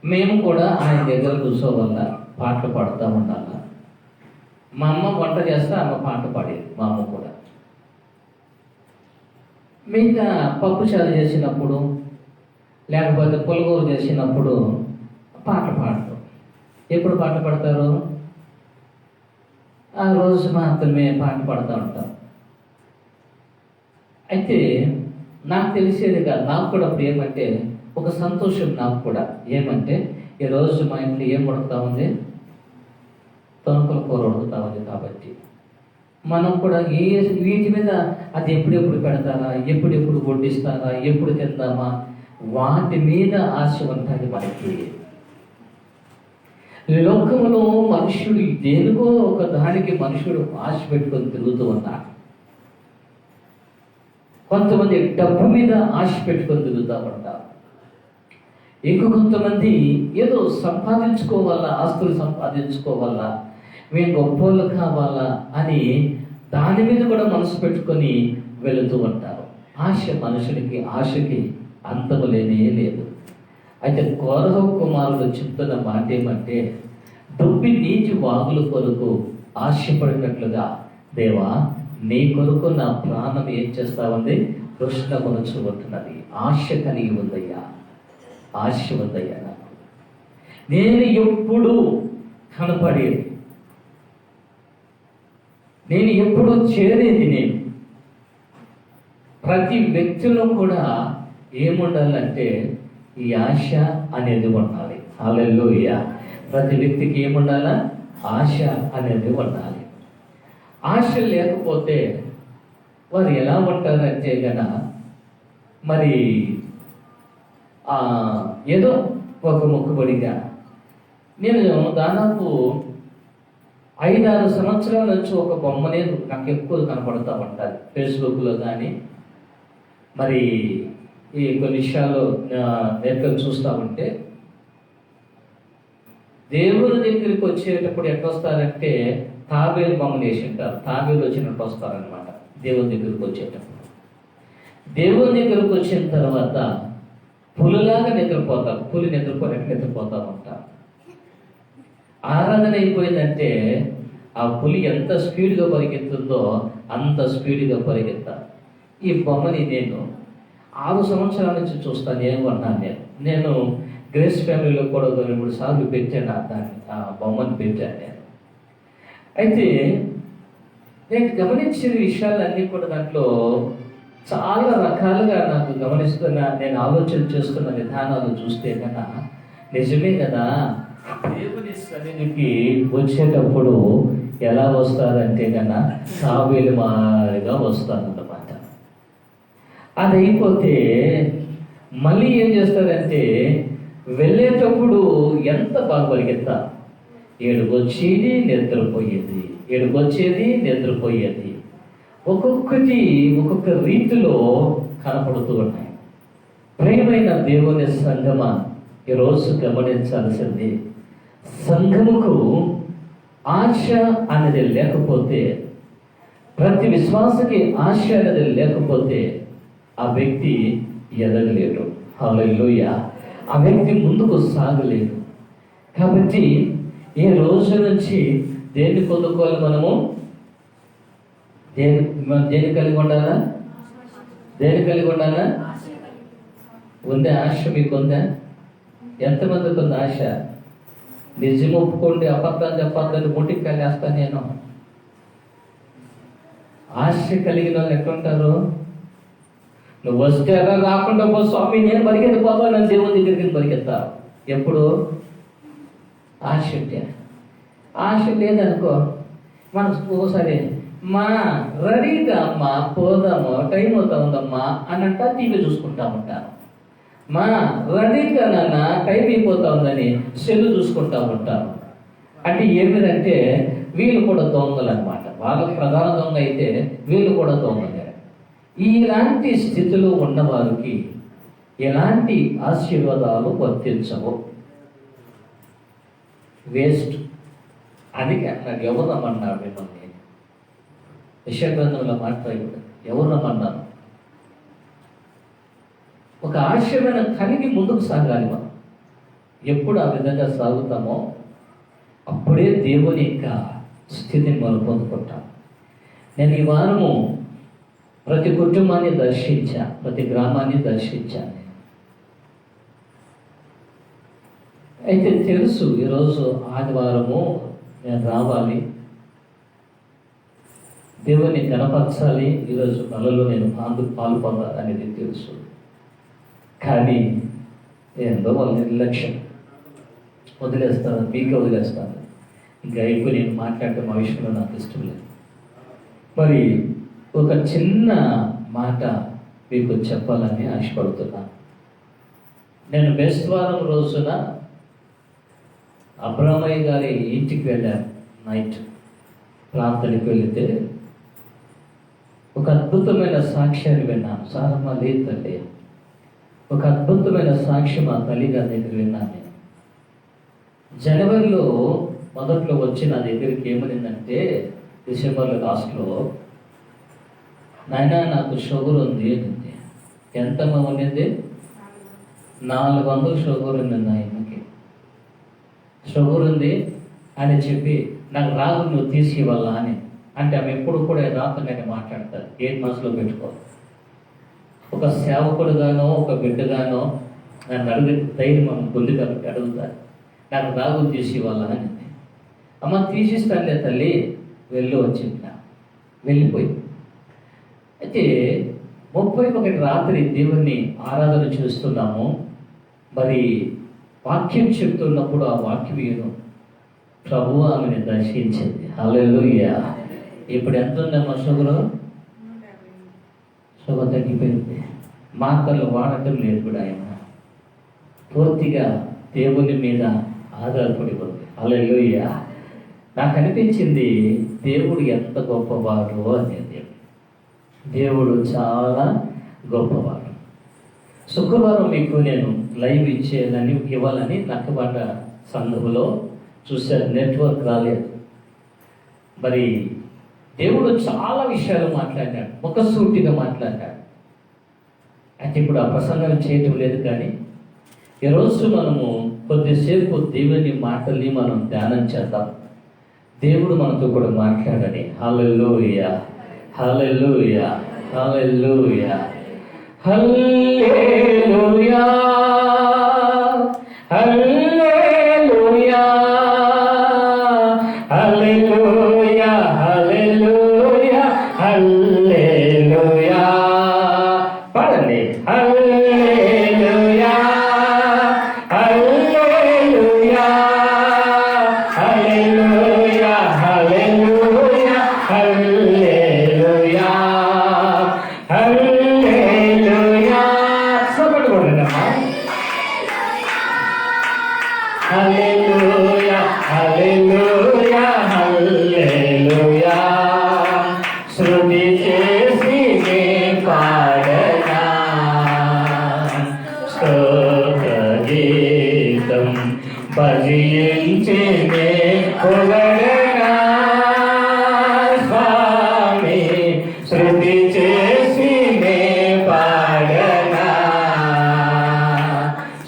మేము కూడా ఆయన దగ్గర కూర్చోవల్ల పాటలు పాడుతూ ఉండాల. మా అమ్మ వంట చేస్తే ఆమె పాట పాడేది, మా అమ్మ కూడా. మిగతా పప్పు చారు చేసినప్పుడు లేకపోతే పులగూర చేసినప్పుడు పాట పాడతాం. ఎప్పుడు పాట పాడతారు? ఆ రోజు మాత్రమే పాట పాడుతూ ఉంటాం. అయితే నాకు తెలిసేది కాదు, నాకు కూడా అప్పుడు ఏమంటే ఒక సంతోషం నాకు కూడా. ఏమంటే ఈరోజు మా ఇంట్లో ఏం వండుతూ ఉంది? తొనకల కూర వండుతూ ఉంది. కాబట్టి మనం కూడా వీటి మీద అది ఎప్పుడెప్పుడు పెడతారా, ఎప్పుడెప్పుడు వడ్డిస్తారా, ఎప్పుడు తిందామా, వాటి మీద ఆశ ఉంటుంది మనకి. లోకములో మనుషుడు దేనికో ఒక దానికి మనుషుడు ఆశ పెట్టుకొని తిరుగుతూ ఉన్నాడు. కొంతమంది డబ్బు మీద ఆశ పెట్టుకొని తిరుగుతూ ఉంటారు. ఇంకో కొంతమంది ఏదో సంపాదించుకోవాలా, ఆస్తులు సంపాదించుకోవాలా, మేము గొప్పలు కావాలా అని దాని మీద కూడా మనసు పెట్టుకొని వెళుతూ ఉంటారు. ఆశ మనుషుడికి, ఆశకి అంతము లేనే లేదు. అయితే కోరహ కుమారుడు చెప్తున్న మాట ఏమంటే, దుప్పి నీటి వాగుల కొరకు ఆశపడినట్లుగా దేవా నీ కొరకు నా ప్రాణం ఏం చేస్తా ఉంది? కృష్ణ కొనచ్చు ఉంటున్నది. ఆశ కలిగి ఉందయ్యా, ఆశ ఉందయ్యా నాకు. నేను ఎప్పుడు కనపడేది, నేను ఎప్పుడు చేరేది, నేను ప్రతి వ్యక్తిలో కూడా ఏముండాలంటే ఈ ఆశ అనేది ఉండాలి. హల్లెలూయా. ప్రతి వ్యక్తికి ఏముండాలా? ఆశ అనేది ఉండాలి. ఆశ లేకపోతే వారు ఎలా ఉంటారంటే గన మరి ఏదో ఒక మొక్కుబడిగా. నేను దాదాపు 5-6 సంవత్సరాల నుంచి ఒక బొమ్మనే నాకు ఎక్కువ కనపడుతూ ఉంటుంది ఫేస్బుక్లో కానీ మరి ఈ కొన్ని విషయాలు నెట్లో చూస్తూ ఉంటే. దేవుని దగ్గరికి వచ్చేటప్పుడు ఎట్లా వస్తారంటే తాబేలు బొమ్మలు వేసి ఉంటారు, తాబేలు వచ్చినట్టు వస్తారనమాట దేవుని దగ్గరికి వచ్చేటప్పుడు. దేవుని దగ్గరికి వచ్చిన తర్వాత పులిలాగా నిద్రపోతారు, పులి నిద్రపోయినట్టు నిద్రపోతూ ఉంటారు. ఆరాధన అయిపోయిందంటే ఆ పులి ఎంత స్పీడ్గా పరిగెత్తుందో అంత స్పీడ్గా పరిగెత్తారు. ఈ బొమ్మని నేను 6 సంవత్సరాల నుంచి చూస్తాను. ఏమన్నాను నేను గ్రేస్ ఫ్యామిలీలో కూడా 2-3 సార్లు పెట్టాను, దాన్ని ఆ బొమ్మను పెట్టాను నేను. అయితే నేను గమనించిన విషయాలన్నీ కూడా దాంట్లో చాలా రకాలుగా నాకు నేను ఆలోచన చేస్తున్న విధానాలు చూస్తే కన్నా నిజమే కదా, దేవుని సన్నిధికి వచ్చేటప్పుడు ఎలా వస్తారంటే కన్నా సాబేలు మారిగా వస్తారన్నమాట. అది అయిపోతే మళ్ళీ ఏం చేస్తారంటే వెళ్ళేటప్పుడు ఎంత బాగా పరిగెత్తా, ఏడుకొచ్చేది నిద్రపోయేది, ఏడుకొచ్చేది నిద్రపోయేది, ఒక్కొక్కటి ఒక్కొక్క రీతిలో కనపడుతూ ఉన్నాయి. ప్రియమైన దేవుని సంగమా, ఈరోజు గమనించాల్సింది, సంఘముకు ఆశ అనేది లేకపోతే, ప్రతి విశ్వాసకి ఆశ అనేది లేకపోతే ఆ వ్యక్తి ఎదగలేడు. హల్లెలూయా. ఆ వ్యక్తి ముందుకు సాగలేదు. కాబట్టి ఈ రోజు నుంచి దేన్ని పొందుకోవాలి మనము? దేని కలిగి ఉండాలా? దేని కలిగి ఉండాలా? ఉందే ఆశ? మీకు ఉందా? ఎంతమందికి ఉంది ఆశ? నిజం ఒప్పుకోండి, అబద్ధాలు చెప్పద్దని ముట్టికి వెళ్ళేస్తాను నేను. ఆశ కలిగిన వాళ్ళు ఎట్లుంటారు? నువ్వు వస్తే ఎలా రాకుండా పో స్వామి, నేను పరిగెత్తిపోతాను, నన్ను దేవుని దగ్గరికి పరిగెత్తా. ఎప్పుడు? ఆశ ఉంటే. ఆశ లేదనుకో, మనం ఒకసారి మా రెడీగా అమ్మా పోదాము, టైం అవుతా ఉందమ్మా అని అంటా టీవీ చూసుకుంటా ఉంటాను. మా రెడీగా నాన్న టైం అయిపోతా ఉందని సెల్లు చూసుకుంటా ఉంటాను. అంటే ఏమిటంటే వీళ్ళు కూడా దొంగలు అనమాట. వాళ్ళకి ప్రధాన దొంగ అయితే వీళ్ళు కూడా దొంగలే. ఇలాంటి స్థితిలో ఉన్నవారికి ఎలాంటి ఆశీర్వాదాలు వర్తించవు, వేస్ట్. అది నాకు ఎవరు రమ్మన్నారు మిమ్మల్ని? యెషయా మాట్లాడు, ఎవరు రమ్మన్నారు? ఒక ఆశయమైన కలిగి ముందుకు సాగాలి మనం. ఎప్పుడు ఆ విధంగా సాగుతామో అప్పుడే దేవుని యొక్క స్థితిని మనం పొందుకుంటాం. నేను ఈ వారము ప్రతి కుటుంబాన్ని దర్శించా, ప్రతి గ్రామాన్ని దర్శించాను. అయితే తెలుసు ఈరోజు ఆదివారము నేను రావాలి, దేవుని కనపరచాలి, ఈరోజు పనులలో నేను పాలు పొందాలి అనేది తెలుసు. కానీ ఏందో వాళ్ళ నిర్లక్ష్యం, వదిలేస్తాను, మీకే వదిలేస్తాను, ఇంకా అయిపోయి నేను మాట్లాడటం ఆ విషయంలో నాకు ఇష్టం లేదు. మరి ఒక చిన్న మాట మీకు చెప్పాలని ఆశపడుతున్నాను. నేను బేస్తవారం రోజున అబ్రామయ్య గారి ఇంటికి వెళ్ళాను. నైట్ ప్రార్థనకి వెళితే ఒక అద్భుతమైన సాక్ష్యాన్ని విన్నాను. సారమ్మ లేదు తల్లి, ఒక అద్భుతమైన సాక్ష్యం ఆ తల్లి గారి దగ్గర విన్నాను నేను. జనవరిలో మొదట్లో వచ్చి నా దగ్గరికి ఏమనిందంటే, డిసెంబర్లో లాస్ట్లో, నాయన నాకు షుగర్ ఉంది అనింది. ఎంతమ్మా ఉన్నింది? 400 షుగర్ ఉంది ఆయనకి. షుగర్ ఉంది అని చెప్పి నాకు రాదు, నువ్వు తీసివ్వాలా అని. అంటే ఆమె ఎప్పుడు కూడా రాత్రిగానే మాట్లాడతారు. గేట్ మనసులో పెట్టుకో. ఒక సేవకుడుగానో ఒక బిడ్డగానో నన్ను అడిగి ధైర్యం పొంది కాబట్టి అడుగుతారు, నాకు రాగు తీసివ్వాలా అని. అమ్మ తీసిస్తానులే తల్లి, వెళ్ళి వచ్చింది. వెళ్ళిపోయి అయితే 31 రాత్రి దేవుణ్ణి ఆరాధన చేస్తున్నాము. మరి వాక్యం చెప్తున్నప్పుడు ఆ వాక్యం ఏదో ప్రభువు ఆమెను దర్శించింది. హల్లెలూయా. ఇప్పుడు ఎంత ఉందమ్మా షుగరు? షుగర్ తగ్గిపోయింది. మాటలు వాడటం లేదు కూడా. ఆయన పూర్తిగా దేవుని మీద ఆధారపడి ఉంది. హల్లెలూయా. నాకు అనిపించింది దేవుడు ఎంత గొప్పవాడు అనేది. దేవుడు చాలా గొప్పవాడు. శుక్రవారం మీకు నేను లైవ్ ఇవ్వాలని నక్కబండ సంఘంలో చూశాను, నెట్వర్క్ రాలేదు. మరి దేవుడు చాలా విషయాలు మాట్లాడాడు, ముఖసూటిగా మాట్లాడాడు. అంటే ఇప్పుడు ఆ ప్రసంగం చేయటం లేదు, కానీ ఈరోజు మనము కొద్దిసేపు దేవుని మాటల్ని మనం ధ్యానం చేద్దాం. దేవుడు మనతో కూడా మాట్లాడని. హల్లెలూయా, hallelujah, hallelujah, hallelujah, hallelujah, hallelujah, hallelujah, hallelujah హల్లెలూయా సపోర్ట్ కొడండమ్మా హల్లెలూయా హల్లెలూయా హల్లెలూయా శృతి చేసి నే పాడనా స్తోత్ర గీతం భజించి నే పొగడనా స్వామి శృతి చేసి నే పాడనా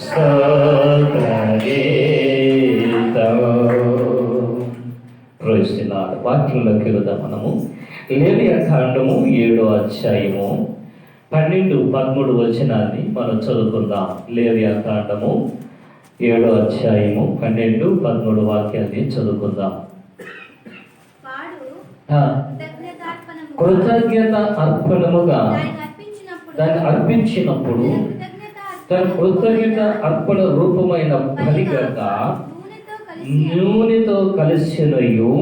స్తోత్ర గీతం. ప్రోయిస్తున్నాడు. వాక్యంలోకి వెళదాం మనము. లేవియా కాండము 7వ అధ్యాయము 12-13 వచనాన్ని మనం చదువుకుందాం. లేవియా కాండము 7వ అధ్యాయము 12-13 వాక్యాన్ని చదువుకుందాం. వాడు ఆ, కృతజ్ఞతార్పణము కృతజ్ఞత అర్పణముగా దాన్ని దాన్ని అర్పించినప్పుడు తన కృతజ్ఞత అర్పణ రూపమైన బలిగక నూనెతో కలిసినయు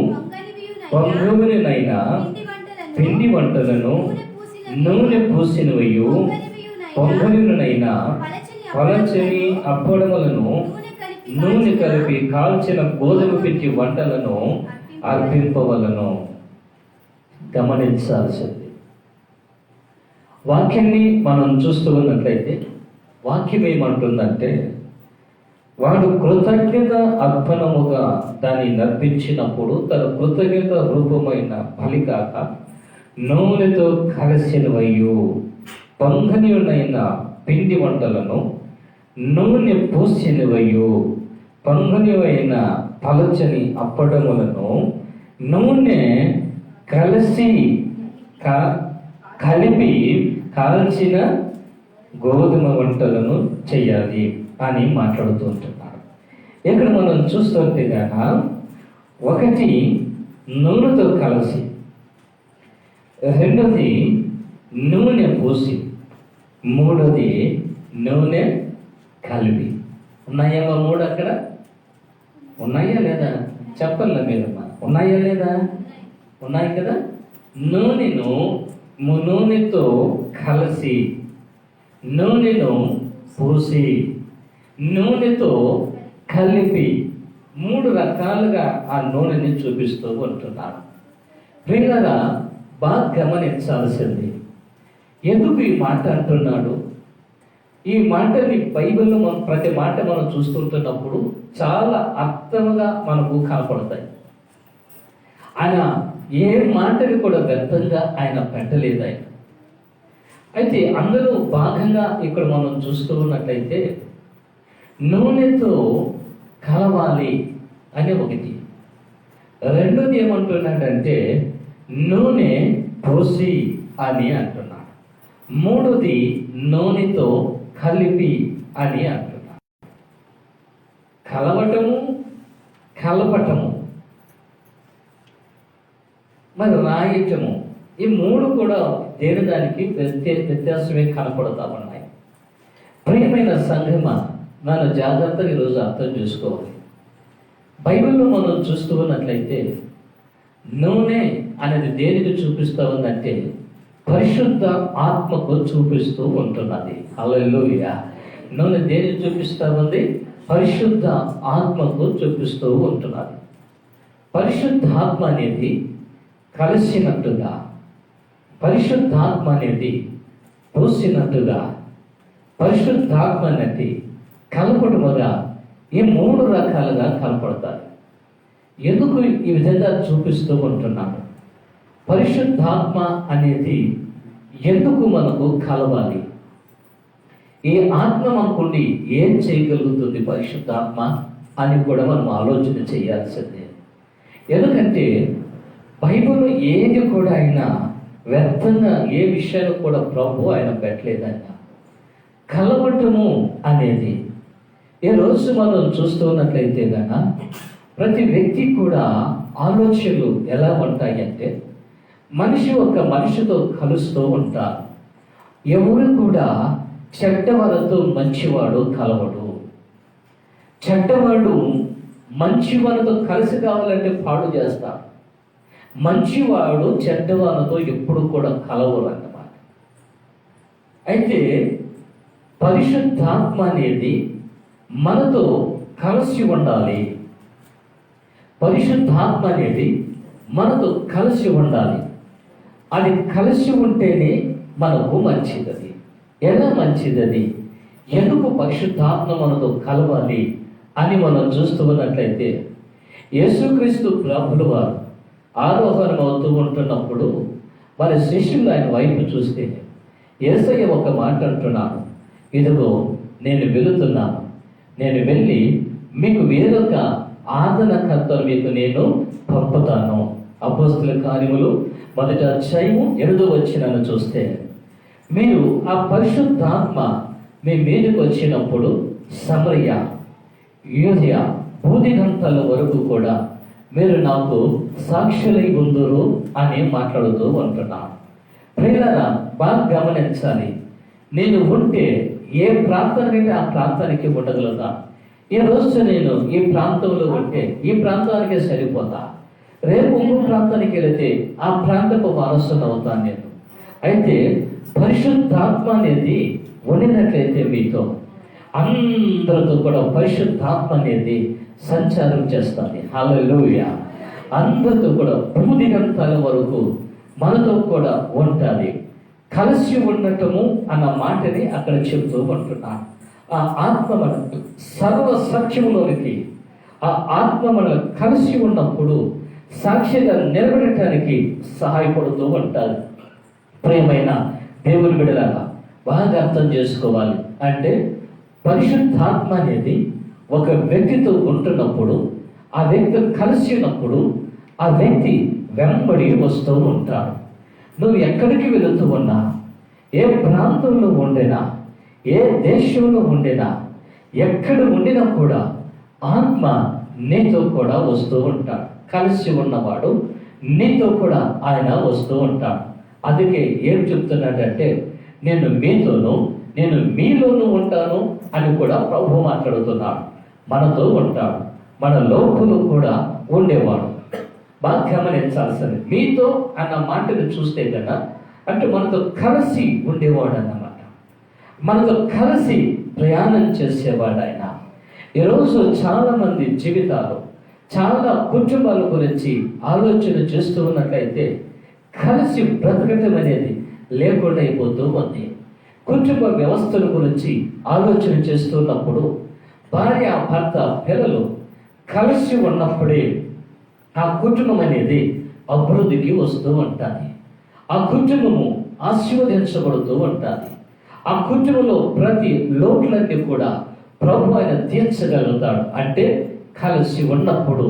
పొంగవినైనా పిండి వంటలను నూనె పూసినవయు పొంగవినైనా పలచని అప్పడములను నూనె కలిపి కాల్చిన గోధుమ పిండి వంటలను అర్పింపవలను. గమనించాల్సింది. వాక్యాన్ని మనం చూస్తూ ఉన్నట్లయితే వాక్యం ఏమంటుందంటే వాడు కృతజ్ఞత అర్పణముగా దాన్ని నర్పించినప్పుడు తన కృతజ్ఞత రూపమైన బలి కాక నూనెతో కలిసినవయ్యు పొంగనియునైన పిండి వంటలను నూనె పూసినవయ్యు పొంగనివైన పలచని అప్పడములను నూనె కలిసి కలిపి కాల్చిన గోధుమ వంటలను చేయాలి అని మాట్లాడుతూ ఉంటున్నారు. ఇక్కడ మనం చూస్తుంటే గాన ఒకటి నూనెతో కలిసి, రెండోది నూనె పూసి, మూడోది నూనె కలిపి. ఉన్నాయేమో 3 అక్కడ? ఉన్నాయా లేదా? చెప్పాల మీరమ్మా, ఉన్నాయా లేదా? ఉన్నాయి కదా. నూనెతో కలిసి, నూనెను పూసి, నూనెతో కలిపి 3 రకాలుగా ఆ నూనెని చూపిస్తూ ఉంటున్నాడు. ప్రియులారా, బాగా గమనించాల్సింది. ఎందుకు ఈ మాట అంటున్నాడు? ఈ మాటని బైబిల్లో ప్రతి మాట మనం చూస్తుంటున్నప్పుడు చాలా అర్థముగా మనకు కనపడతాయి. ఆయన ఏ మాటని కూడా వ్యర్థంగా ఆయన పెట్టలేదు. ఆయన అయితే అందులో భాగంగా ఇక్కడ మనం చూస్తూ ఉన్నట్లయితే నూనెతో కలవాలి అనే ఒకటి, రెండోది ఏమంటున్నాడంటే నూనె పోసి అని అంటున్నాడు, మూడోది నూనెతో కలిపి అని అంటున్నాడు. కలవటము, కలపటము, మరి రాయటము, ఈ 3 కూడా దేని దానికి వ్యత్యాసమే కనపడతా ఉన్నాయి. ప్రియమైన సంఘమా, నన్ను జాగ్రత్తగా ఈరోజు అర్థం చేసుకోవాలి. బైబిల్లో మనం చూస్తూ ఉన్నట్లయితే నూనె అనేది దేనికి చూపిస్తూ ఉందంటే పరిశుద్ధ ఆత్మకు చూపిస్తూ ఉంటున్నది. హల్లెలూయా. నూనె దేనికి చూపిస్తూ ఉంది? పరిశుద్ధ ఆత్మకు చూపిస్తూ ఉంటున్నది. పరిశుద్ధాత్మ అనేది కలిసినట్టుగా, పరిశుద్ధాత్మ అనేది పోసినట్టుగా, పరిశుద్ధాత్మ అనేది కలపటముగా ఈ 3 రకాలుగా కనపడతారు. ఎందుకు ఈ విధంగా చూపిస్తూ ఉంటున్నాడు? పరిశుద్ధాత్మ అనేది ఎందుకు మనకు కలవాలి? ఈ ఆత్మ మనకుండి ఏం చేయగలుగుతుంది పరిశుద్ధాత్మ అని కూడా మనం ఆలోచన చేయాల్సిందే. ఎందుకంటే బైబిల్ ఏది కూడా ఆయన వ్యర్థంగా ఏ విషయాన్ని కూడా ప్రభు ఆయన పెట్టలేదన్న. కలవటము అనేది ఈరోజు మనం చూస్తూ ఉన్నట్లయితే కనుక ప్రతి వ్యక్తి కూడా ఆలోచనలు ఎలా ఉంటాయంటే మనిషి ఒక మనిషితో కలుస్తూ ఉంటారు. ఎవరు కూడా చెడ్డవారితో మంచివాడు కలవడు. చెడ్డవాడు మంచివారితో కలిసి కావాలంటే పాడు చేస్తాడు. మంచివాడు చెడ్డవాళ్ళతో ఎప్పుడు కూడా కలవరు అన్నమాట. అయితే పరిశుద్ధాత్మ అనేది మనతో కలిసి ఉండాలి. పరిశుద్ధాత్మ అనేది మనతో కలిసి ఉండాలి. అది కలిసి ఉంటేనే మనకు మంచిదది. ఎలా మంచిదది? ఎందుకు పరిశుద్ధాత్మ మనతో కలవాలి అని మనం చూస్తూ ఉన్నట్లయితే, యేసుక్రీస్తు ప్రభులు వారు ఆరోహణం అవుతూ ఉంటున్నప్పుడు మరి శిష్యులు ఆయన వైపు చూస్తే యేసయ్య ఒక మాట అంటున్నాడు, ఇదిగో నేను వెళుతున్నాను, నేను వెళ్ళి మీకు వేరొక ఆదరణకర్తను మీకు నేను పంపుతాను. అపోస్తల కార్యములు 1వ అధ్యాయము 8వ వచనాన్ని చూస్తే, మీరు ఆ పరిశుద్ధాత్మ మీ మీదకి వచ్చినప్పుడు సమరయ, యూదయ, భూదిగంతాల వరకు కూడా మీరు నాకు సాక్షులై ఉందురు అని మాట్లాడుతూ ఉంటున్నాను. ప్రియులారా, బాగా గమనించాలి. నేను ఉంటే ఏ ప్రాంతానికైతే ఆ ప్రాంతానికి ఉండగలుగుతా. ఈ రోజు నేను ఈ ప్రాంతంలో ఉంటే ఈ ప్రాంతానికే సరిపోతా. రేపు ఇంకో ప్రాంతానికి వెళితే ఆ ప్రాంతపు వారసుని అవుతాను నేను. అయితే పరిశుద్ధాత్మ అనేది ఉండినట్లయితే మీతో అందరితో కూడా పరిశుద్ధాత్మ అనేది సంచారం చేస్తుంది. హల్లెలూయా. అందరితో కూడా భూదిగంతాల వరకు మనతో కూడా ఉంటుంది. కలిసి ఉండటము అన్న మాటని అక్కడ చెప్తూ ఉంటున్నాను. ఆ ఆత్మ మన సర్వ సత్యంలోనికి ఆ ఆత్మ మన కలిసి ఉన్నప్పుడు సాక్షిగా నిలబడటానికి సహాయపడుతూ ఉంటారు. ప్రియమైన దేవుని బిడ్డలాగా బాగా అర్థం చేసుకోవాలి. అంటే పరిశుద్ధాత్మ అనేది ఒక వ్యక్తితో ఉంటున్నప్పుడు, ఆ వ్యక్తి కలిసి ఉన్నప్పుడు ఆ వ్యక్తి వెంబడి వస్తూ ఉంటాడు. నువ్వు ఎక్కడికి వెళుతూ ఉన్నా, ఏ ప్రాంతంలో ఉండినా, ఏ దేశంలో ఉండినా, ఎక్కడ ఉండినా కూడా ఆత్మ నీతో కూడా వస్తూ ఉంటాడు. కలిసి ఉన్నవాడు నీతో కూడా ఆయన వస్తూ ఉంటాడు. అందుకే ఏం చెప్తున్నాడంటే, నేను మీతోనూ నేను మీలోనూ ఉంటాను అని కూడా ప్రభు మాట్లాడుతున్నాడు. మనతో ఉంటాడు, మన లోపల కూడా ఉండేవాడు. బాగా గమనించాల్సింది. మీతో అన్న మాటను చూస్తే కదా, అంటే మనతో కలిసి ఉండేవాడు అన్నమాట. మనతో కలిసి ప్రయాణం చేసేవాడు ఆయన. ఈరోజు చాలామంది జీవితాలు, చాలా కుటుంబాల గురించి ఆలోచన చేస్తూ ఉన్నట్లయితే కలిసి బ్రతకటం అనేది లేకుండా అయిపోతూ ఉంది. కుటుంబ వ్యవస్థల గురించి ఆలోచన చేస్తున్నప్పుడు భార్య, భర్త, పిల్లలు కలిసి ఉన్నప్పుడే ఆ కుటుంబం అనేది అభివృద్ధికి వస్తూ ఉంటుంది. ఆ కుటుంబము ఆశీర్వదించబడుతూ ఉంటుంది. ఆ కుటుంబంలో ప్రతి లోట్లన్నీ కూడా ప్రభు ఆయన తీర్చగలుగుతాడు. అంటే కలిసి ఉన్నప్పుడు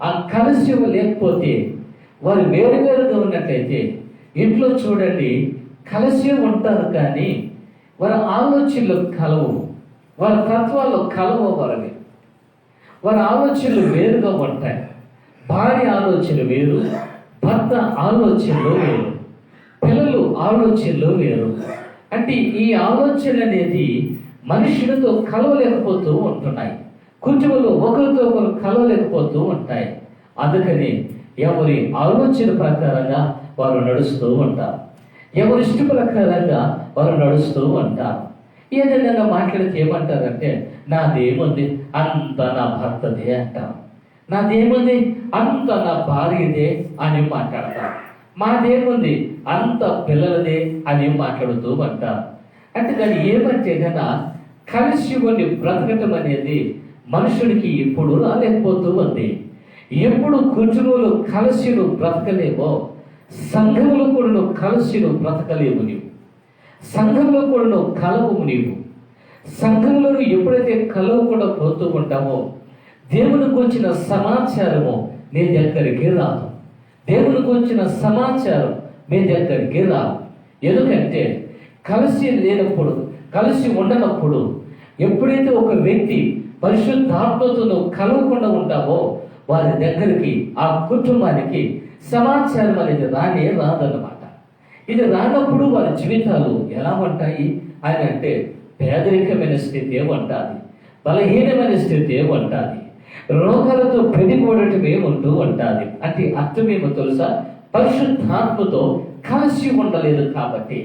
ఆ కలిసి లేకపోతే వారు వేరువేరుగా ఉన్నట్లయితే ఇంట్లో చూడండి, కలిసి ఉంటారు కానీ వారి ఆలోచనలు కలవు, వారి తత్వాలు కలవు. వారి ఆలోచనలు వేరుగా ఉంటాయి. భార్య ఆలోచనలు వేరు, భర్త ఆలోచనలు వేరు, పిల్లలు ఆలోచనలు వేరు. అంటే ఈ ఆలోచన అనేది మనుషులతో కలవలేకపోతూ ఉంటున్నాయి. కుటుంబంలో ఒకరితో ఒకరు కలవలేకపోతూ ఉంటాయి. అందుకని ఎవరి ఆలోచన ప్రకారంగా వారు నడుస్తూ ఉంటారు, ఎవరి ఇష్ట ప్రకారంగా వారు నడుస్తూ ఉంటారు. ఏదైనా మాట్లాడితే ఏమంటారంటే, నాదేముంది అంత నా భర్తదే అంటారు, నాదేముంది అంత నా భార్యదే అని మాట్లాడతారు, మాదేముంది అంత పిల్లలదే అని మాట్లాడుతూ ఉంటారు. అంటే దాన్ని ఏమంటే కన్నా కలిసి ఉండి బ్రతకటం అనేది మనుషుడికి ఎప్పుడు రాలేకపోతూ ఉంది. ఎప్పుడు కుటుంబంలో కలిసి నువ్వు బ్రతకలేవో సంఘంలో కూడా నువ్వు కలిసి నువ్వు బ్రతకలేవు. నీవు సంఘంలో కూడా నువ్వు కలవము. నీవు సంఘంలో ఎప్పుడైతే కలవకుండా పోతూ ఉంటావో దేవుని గురించిన సమాచారము నీ దగ్గరికి రాదు. దేవుని గురించిన సమాచారం మీ దగ్గరికి రాదు. ఎందుకంటే కలిసి లేనప్పుడు, కలిసి ఉండనప్పుడు, ఎప్పుడైతే ఒక వ్యక్తి పరిశుద్ధాత్మతో నువ్వు కలవకుండా ఉంటావో వారి దగ్గరికి, ఆ కుటుంబానికి సమాచారం అనేది రాదన్నమాట. ఇది రానప్పుడు వారి జీవితాలు ఎలా ఉంటాయి అని అంటే పేదరికమైన స్థితి ఉంటుంది, బలహీనమైన స్థితి ఉంటుంది, రోగాలతో పెరిగిపోవడమే ఉంటూ ఉంటుంది. అంటే అర్థమేమో తెలుసా? పరిశుద్ధాత్మతో కలిసి ఉండలేదు కాబట్టి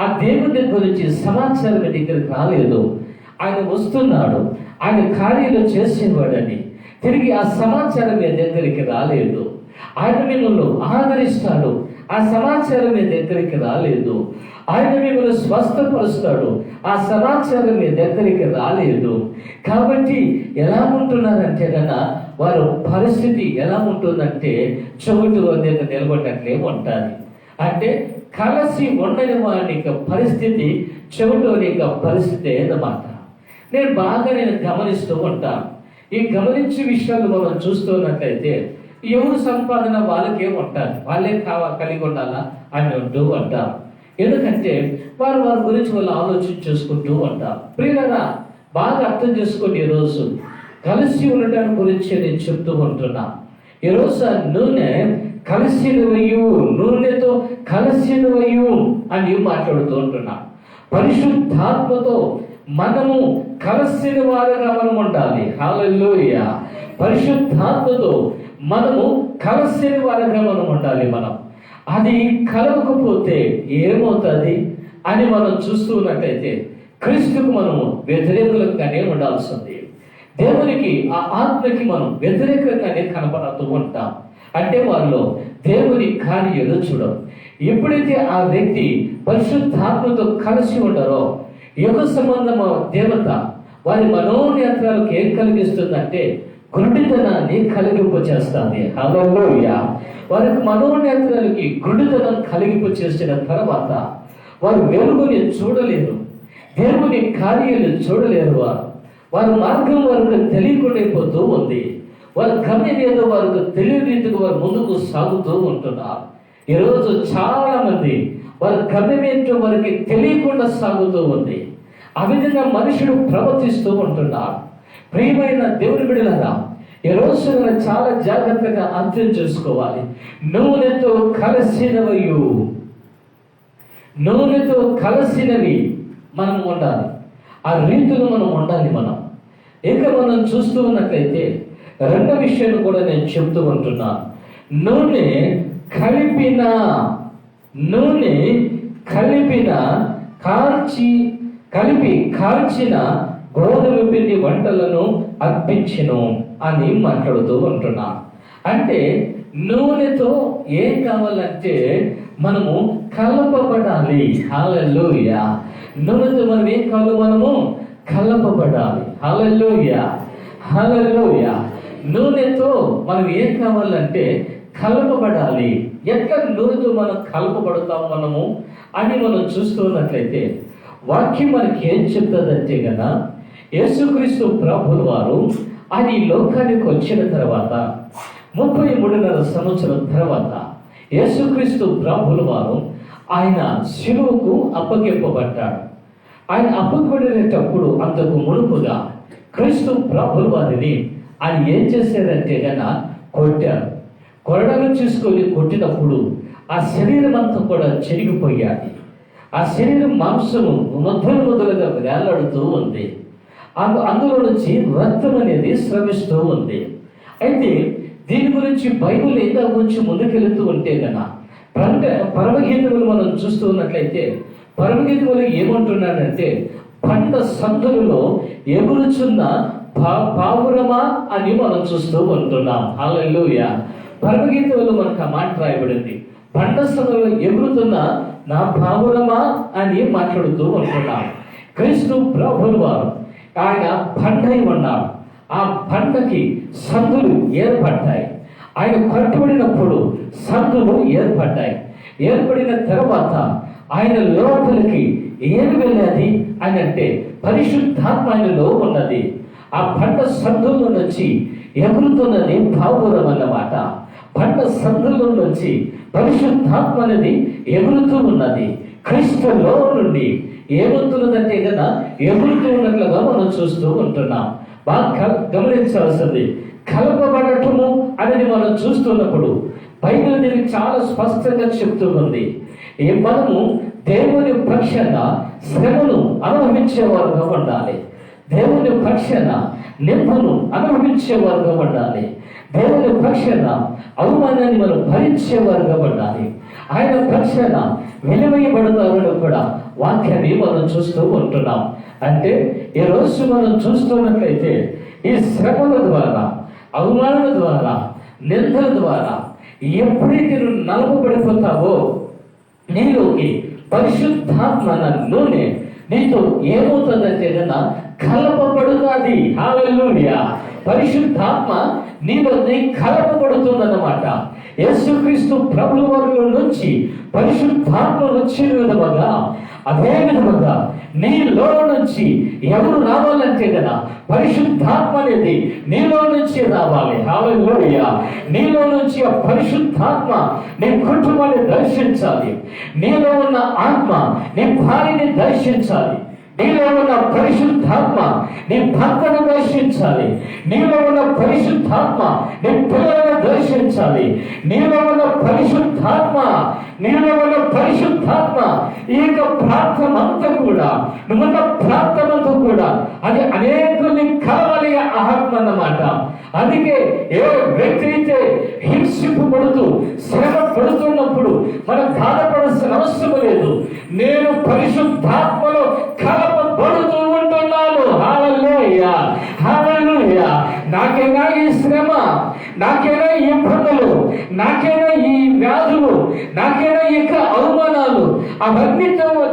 ఆ దేవుని దగ్గర నుంచి సమాచారం దగ్గరికి రాలేదు. ఆయన వస్తున్నాడు, ఆయన కార్యాలు చేసేవాడని తిరిగి ఆ సమాచారం మీ దగ్గరికి రాలేదు. ఆయన మిమ్మల్ని ఆదరిస్తాడు, ఆ సమాచారం మీ దగ్గరికి రాలేదు. ఆయన మిమ్మల్ని స్వస్థపరుస్తాడు, ఆ సమాచారం మీ దగ్గరికి రాలేదు. కాబట్టి ఎలా ఉంటున్నారంటే కన్నా వారి పరిస్థితి ఎలా ఉంటుందంటే చెవిటి దగ్గర నిలబడినట్లే ఉంటుంది. అంటే కలిసి ఉండని వారి యొక్క పరిస్థితి చెవిటోని యొక్క పరిస్థితి అన్నమాట. నేను గమనిస్తూ ఉంటాను. ఈ గమనించే విషయాలు మనం చూస్తున్నట్లయితే ఎవరు సంపాదన వాళ్ళకే ఉంటారు, వాళ్ళే కలిగి ఉండాలా అని ఉంటూ ఉంటారు. ఎందుకంటే వారి గురించి వాళ్ళు ఆలోచన చేసుకుంటూ ఉంటారు. ప్రియులారా, బాగా అర్థం చేసుకోండి. ఈరోజు కలిసి ఉండటానికి గురించి నేను చెప్తూ ఉంటున్నా. ఈరోజు నూనె కలిసినవయ్యు, నూనెతో కలిసినవయ్యు అని మాట్లాడుతూ ఉంటున్నా. పరిశుద్ధాత్మతో మనము కలిసిన వారుగా మనం ఉండాలి. హల్లెలూయా. పరిశుద్ధాత్మతో మనము కలిసిన వారుగా మనం ఉండాలి. అది కలవకపోతే ఏమవుతుంది అని మనం చూస్తున్నట్లయితే క్రీస్తుకు మనము వ్యతిరేకులుగానే ఉండాల్సింది. దేవునికి, ఆ ఆత్మకి మనం వ్యతిరేకంగానే కనపడుతూ ఉంటాం. అంటే వారిలో దేవుని కార్యాలు చూడం. ఎప్పుడైతే ఆ వ్యక్తి పరిశుద్ధాత్మతో కలిసి ఉండరో యుగ సంబంధం దేవత వారి మనోనేత్రాలకు ఏం కలిగిస్తుందంటే గురుడితనాన్ని కలిగింపచేస్తుంది. హల్లెలూయా. వారికి మనోనేత్రాలకి గురుడితనం కలిగింపచేసిన తర్వాత వారు వెలుగుని చూడలేరు, దేవుని కార్యాలు చూడలేరు. వారి మార్గం వారికి తెలియకుండా పోతూ ఉంది. వారి గమ్యం ఏదో వారికి తెలియని రీతిగా వారు ముందుకు సాగుతూ ఉంటున్నారు. ఈరోజు చాలా మంది వారి గమ్యం ఏంటో వారికి తెలియకుండా సాగుతూ ఉంది. ఆ విధంగా మనుషుడు ప్రవర్తిస్తూ ఉంటున్నారు. ప్రియమైన దేవుని బిడ్డలారా, ఈరోజు మనం చాలా జాగ్రత్తగా అర్థం చేసుకోవాలి. నూనెతో కలిసినవయు, నూనెతో కలిసినవి మనం ఉండాలి. ఆ రీతిలో మనం ఉండాలి. ఇక మనం చూస్తూ ఉన్నట్లయితే రెండో విషయాన్ని కూడా నేను చెప్తూ ఉంటున్నాను. నూనె కలిపిన కాల్చిన గోధుమ పిండి వంటలను అర్పించెను అని మాట్లాడుతూ ఉంటున్నాను. అంటే నూనెతో ఏం కావాలంటే మనము కలపబడాలి. హల్లెలూయా. నూనెతో మనం ఏం కావాలి? మనము కలపబడాలి. హల్లెలూయా, హల్లెలూయా. నూనెతో మనం ఏం కావాలంటే కలపబడాలి. ఎట్లా నూనెతో మనం కలపబడతాం అని మనం చూస్తున్నట్లయితే వాక్యం మనకి ఏం చెప్తుందంటే కదా, యేసుక్రీస్తు ప్రభువు వారు ఆయన ఈ లోకానికి వచ్చిన తర్వాత 33.5 సంవత్సరం తర్వాత యేసుక్రీస్తు ప్రభువు వారు ఆయన శిలువకు అప్పగింపబడ్డాడు. ఆయన అప్పగింపబడేటప్పుడు అంతకు మునుపుగా క్రీస్తు ప్రభువు వారిని ఆయన ఏం చేశారంటే గన కొట్టారు. కొరడలు తీసుకొని కొట్టినప్పుడు ఆ శరీరం అంతా కూడా చెరిగిపోయాది. ఆ శరీరం మాంసము మొదలుగా వేలాడుతూ ఉంది. అందులో నుంచి రక్తం అనేది స్రవిస్తూ ఉంది. అయితే దీని గురించి బైబిల్ ఇంకా కొంచెం ముందుకెళ్తూ ఉంటే గన పరమగీతములు మనం చూస్తూ ఉన్నట్లయితే పరమగీతములు ఏమంటున్నాడంటే పంట సందులలో ఎగురుచున్న పావురమా అని మనం చూస్తూ ఉంటున్నాం. హల్లెలూయా. పరమగీతములు మనకు ఆ మాట రాయబడింది. పంట సందులలో ఎగురుతున్న నా పావురమా అని మాట్లాడుతూ ఉంటున్నాం. క్రీస్తు ప్రభువు వారు ఆయన పండై ఉన్నాడు. ఆ పంటకి సందులు ఏర్పడ్డాయి. ఆయన కట్టుబడినప్పుడు సందులు ఏర్పడ్డాయి. ఏర్పడిన తర్వాత ఆయన లోపలికి ఏమి వెళ్ళేది అని అంటే పరిశుద్ధాత్మ ఆయనలో ఉన్నది. ఆ పంట సందుల్లో నుంచి ఎగురుతున్నది పావురం అన్నమాట. పంట సందుల్లో నుంచి పరిశుద్ధాత్మ అనేది ఎగురుతూ ఉన్నది. క్రీస్తులో నుండి ఏమవుతున్నదంటే కదా ఎగురుతూ ఉన్నట్లుగా మనం చూస్తూ ఉంటున్నాం. బాగా గమనించాల్సింది కలపబడటము అనేది మనం చూస్తున్నప్పుడు బైబిల్ దీనికి చాలా స్పష్టంగా చెప్తూ ఉంది. మనము దేవుని పక్షంగా శ్రమను అనుభవించేవారుగా ఉండాలి. దేవుని పక్షాన నిందను అనుభవించేవారుగా ఉండాలి. దేవుని పక్షాన అవమానాన్ని మనం భరించేవారుగా ఉండాలి. ఆయన పక్షాన వెలివేయబడతారని కూడా వాక్యాన్ని మనం చూస్తూ ఉంటున్నాం. అంటే ఈరోజు మనం చూస్తున్నట్లయితే ఈ శ్రమల ద్వారా, అవమానాల ద్వారా, నిందల ద్వారా ఎప్పుడైతే నువ్వు నలపబడిపోతావో నీలోకి పరిశుద్ధాత్మ నూనె నీతో ఏమవుతుందంటే కన్నా కలపబడుతుంది. హల్లెలూయా. పరిశుద్ధాత్మ నీలో కలపబడుతుందన్నమాట. యేసుక్రీస్తు ప్రభువు వారిలో నుంచి పరిశుద్ధాత్మ వచ్చిన విధముగా అదే విధముగా నీలో నుంచి ఎవరు రావాలంటే కదా పరిశుద్ధాత్మ అనేది నీలో నుంచి రావాలి. హల్లెలూయా. నీలో నుంచి ఆ పరిశుద్ధాత్మ నీ కుటుంబాన్ని దర్శించాలి. నీలో ఉన్న ఆత్మ నీ భార్యని దర్శించాలి. నీలో ఉన్న పరిశుద్ధాత్మ నీ భర్తను దర్శించాలి. నీలో ఉన్న పరిశుద్ధాత్మ నీ పిల్లలను దర్శించాలి. నీలో ఉన్న పరిశుద్ధాత్మ ఈ యొక్క ప్రార్థన అంతా కూడా నువ్వున్న ప్రార్థన అంతా కూడా అది అనేకుల్ని కలవాలి ఆత్మ అన్నమాట. అందుకే ఏ వ్యక్తి అయితే హింసింపబడుతూ శ్రమ పడుతున్నప్పుడు మనం బాధపడాల్సిన అవసరం లేదు. నేను పరిశుద్ధాత్మలో కలపబడుతూ ఉంటున్నాను. హల్లెలూయా, హల్లెలూయా. నాకైనా ఈ శ్రమ, నాకైనా ఈ ఇబ్బందులు, నాకైనా ఈ వ్యాధులు, నాకైనా ఇక అవమానాలు అవన్నీ